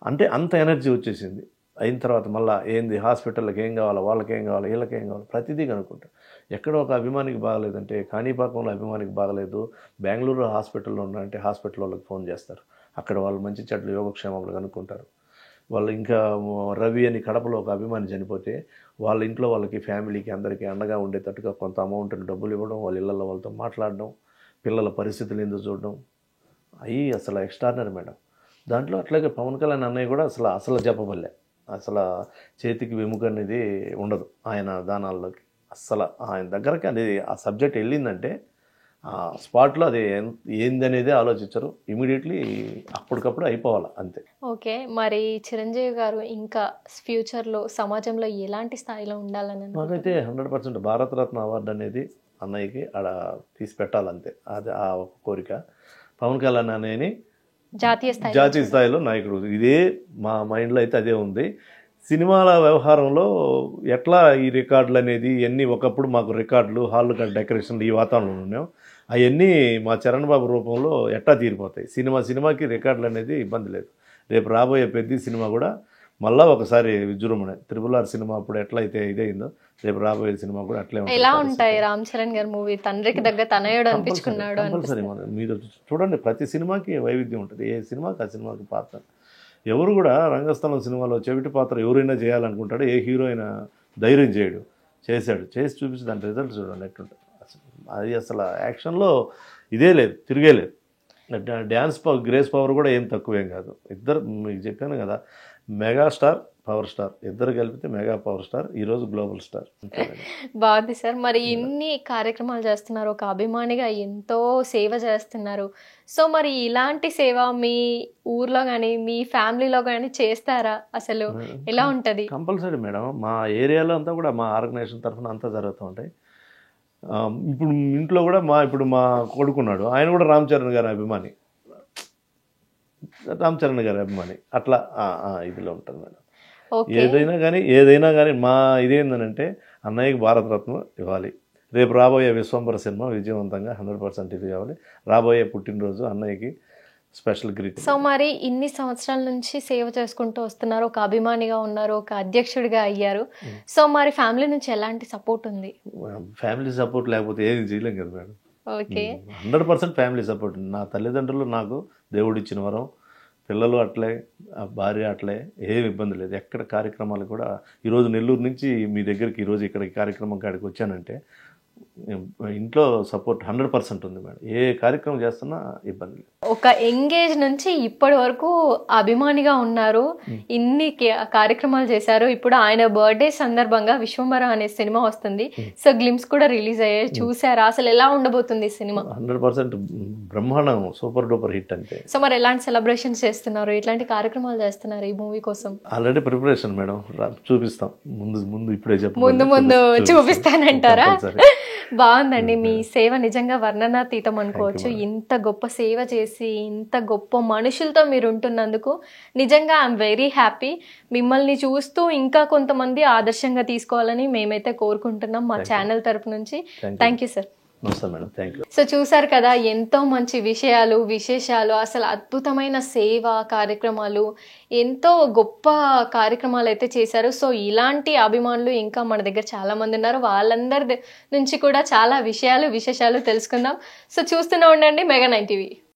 అంటే అంత ఎనర్జీ వచ్చేసింది. అయిన తర్వాత మళ్ళీ ఏంది హాస్పిటల్కి ఏం కావాలో, వాళ్ళకి ఏం కావాలో, వీళ్ళకి ఏం కావాలో ప్రతిదీ కనుక్కుంటారు. ఎక్కడో ఒక అభిమానికి బాగలేదంటే, కాణిపాకంలో అభిమానికి బాగలేదు, బెంగళూరులో హాస్పిటల్లో ఉన్నారంటే హాస్పిటల్ వాళ్ళకి ఫోన్ చేస్తారు. అక్కడ వాళ్ళు మంచి చెడ్డలు యోగక్షేమాలు కనుక్కుంటారు. వాళ్ళు ఇంకా రవి అని కడపలో ఒక అభిమాని చనిపోతే వాళ్ళ ఇంట్లో వాళ్ళకి ఫ్యామిలీకి అందరికీ అండగా ఉండేటట్టుగా కొంత అమౌంట్ని డబ్బులు ఇవ్వడం, వాళ్ళ ఇళ్ళల్లో వాళ్ళతో మాట్లాడడం, పిల్లల పరిస్థితులు ఎందుకు చూడడం, అవి అసలు ఎక్స్ట్రాడినరీ మేడం. దాంట్లో అట్లాగే పవన్ కళ్యాణ్ అన్నయ్య కూడా అసలు చెప్పబల్లే, అసలు చేతికి వెముక అనేది ఉండదు ఆయన దానాల్లోకి. అస్సలు ఆయన దగ్గరకి అనేది ఆ సబ్జెక్ట్ వెళ్ళిందంటే ఆ స్పాట్లో అది ఏందనేది ఆలోచించరు, ఇమీడియట్లీ అప్పటికప్పుడు అయిపోవాలి అంతే. ఓకే. మరి చిరంజీవి గారు ఇంకా ఫ్యూచర్లో సమాజంలో ఎలాంటి స్థాయిలో ఉండాలని? నాకైతే 100% భారతరత్న అవార్డు అనేది అన్నయ్యకి ఆడ తీసి పెట్టాలంతే, అది ఆ ఒక కోరిక. పవన్ కళ్యాణ్ అనేది జాతీయ స్థాయిలో నాయకుడు, ఇదే మా మైండ్లో అయితే అదే ఉంది. సినిమాల వ్యవహారంలో ఎట్లా ఈ రికార్డులు అనేది ఇవన్నీ, ఒకప్పుడు మాకు రికార్డులు, హాల్ డెకరేషన్లు ఈ వాతావరణంలో ఉన్నాం, అవన్నీ మా చరణ్ బాబు రూపంలో ఎట్లా తీరిపోతాయి. సినిమాకి రికార్డులు అనేది ఇబ్బంది లేదు. రేపు రాబోయే పెద్ద సినిమా కూడా మళ్ళీ ఒకసారి విజృంభణ, RRR సినిమా అప్పుడు ఎట్లయితే ఇదైందో రేపు రాబోయే సినిమా కూడా అట్లే ఎలా ఉంటాయి. రామ్ చరణ్ గారి మూవీ తండ్రికి దగ్గర తనయుడు అనిపించుకున్నాడు. కంపల్సరీ మీరు చూడండి, ప్రతి సినిమాకి వైవిధ్యం ఉంటుంది, ఏ సినిమాకి ఆ సినిమాకి పాత్ర. ఎవరు కూడా రంగస్థలం సినిమాలో చెవిటి పాత్ర ఎవరైనా చేయాలనుకుంటాడు, ఏ హీరో అయినా ధైర్యం చేయడు, చేసి చూపించి దాని రిజల్ట్ చూడండి ఎట్లుంటుంది. అది అసలు యాక్షన్లో ఇదే లేదు, తిరిగే లేదు. డ్యాన్స్ గ్రేస్ పవర్ కూడా ఏం తక్కువేం కాదు. ఇద్దరు మీకు చెప్పాను కదా, మెగాస్టార్ పవర్ స్టార్, ఇద్దరు కలిపితే మెగా పవర్ స్టార్, ఈరోజు గ్లోబల్ స్టార్. బాగుంది సార్. మరి ఇన్ని కార్యక్రమాలు చేస్తున్నారు, ఒక అభిమానిగా ఎంతో సేవ చేస్తున్నారు. సో మరి ఇలాంటి సేవ మీ ఊర్లో కానీ మీ ఫ్యామిలీలో కానీ చేస్తారా? అసలు ఎలా ఉంటుంది? Compulsory madam. మా ఏరియాలో అంతా కూడా మా ఆర్గనైజేషన్ తరఫున అంతా జరుగుతూ ఉంటాయి. ఇప్పుడు ఇంట్లో కూడా ఇప్పుడు మా కొడుకున్నాడు, ఆయన కూడా రామ్ చరణ్ గారి అభిమాని, అట్లా ఇదిలో ఉంటుంది మేడం. ఏదైనా కానీ మా ఇదేందనంటే అన్నయ్యకి భారతరత్న ఇవ్వాలి, రేపు రాబోయే విశ్వంబర సినిమా విజయవంతంగా 100% ఇది కావాలి, రాబోయే పుట్టినరోజు అన్నయ్యకి స్పెషల్ గ్రీటింగ్. సో మరి ఇన్ని సంవత్సరాల నుంచి సేవ చేసుకుంటూ వస్తున్నారు, ఒక అభిమానిగా ఉన్నారు, ఒక అధ్యక్షుడిగా అయ్యారు. సో మరి ఫ్యామిలీ నుంచి ఎలాంటి సపోర్ట్ ఉంది? ఫ్యామిలీ సపోర్ట్ లేకపోతే ఏది చేయలేం కదా మేడం. Okay, 100% family support. నా తల్లిదండ్రులు నాకు దేవుడిచ్చిన వరం, పిల్లలు అట్లే, భార్య అట్లే, ఏమి ఇబ్బంది లేదు. ఎక్కడ కార్యక్రమాలు కూడా ఈరోజు నెల్లూరు నుంచి మీ దగ్గరికి ఈరోజు ఇక్కడికి కార్యక్రమం కాడికి వచ్చానంటే ఇంట్లో సపోర్ట్ 100% ఉంది మేడం. ఏ కార్యక్రమం చేస్తున్నా ఇబ్బంది లేదు. ఒక ఎంగేజ్ నుంచి ఇప్పటి వరకు అభిమానిగా ఉన్నారు, ఇన్ని కార్యక్రమాలు చేశారు. ఇప్పుడు ఆయన బర్త్డే సందర్భంగా విశ్వంబర అనే సినిమా వస్తుంది. సో గ్లిమ్స్ కూడా రిలీజ్ అయ్యాయి, చూసారా? అసలు ఎలా ఉండబోతుంది సినిమా? 100% బ్రహ్మాండం, సూపర్ డూపర్ హిట్ అంటే. సో మరి ఎలాంటి సెలబ్రేషన్స్ చేస్తున్నారు, ఎట్లాంటి కార్యక్రమాలు చేస్తున్నారు ఈ మూవీ కోసం? ఆల్రెడీ ప్రిపరేషన్ మేడం, చూపిస్తాం ముందు ఇప్పుడే ముందు చూపిస్తానంటారా? బాగుందండి, మీ సేవ నిజంగా వర్ణనాతీతం అనుకోవచ్చు. ఇంత గొప్ప సేవ చేసి ఇంత గొప్ప మనుషులతో మీరు ఉంటున్నందుకు నిజంగా ఐఎమ్ వెరీ హ్యాపీ. మిమ్మల్ని చూస్తూ ఇంకా కొంతమంది ఆదర్శంగా తీసుకోవాలని మేమైతే కోరుకుంటున్నాం మా ఛానల్ తరపు నుంచి. Thank you sir. సో చూసారు కదా, ఎంతో మంచి విషయాలు, విశేషాలు, అసలు అద్భుతమైన సేవ కార్యక్రమాలు, ఎంతో గొప్ప కార్యక్రమాలు అయితే చేశారు. సో ఇలాంటి అభిమానులు ఇంకా మన దగ్గర చాలా మంది ఉన్నారు, వాళ్ళందరి నుంచి కూడా చాలా విషయాలు, విశేషాలు తెలుసుకుందాం. సో చూస్తూనే ఉండండి మెగా 9 టీవీ.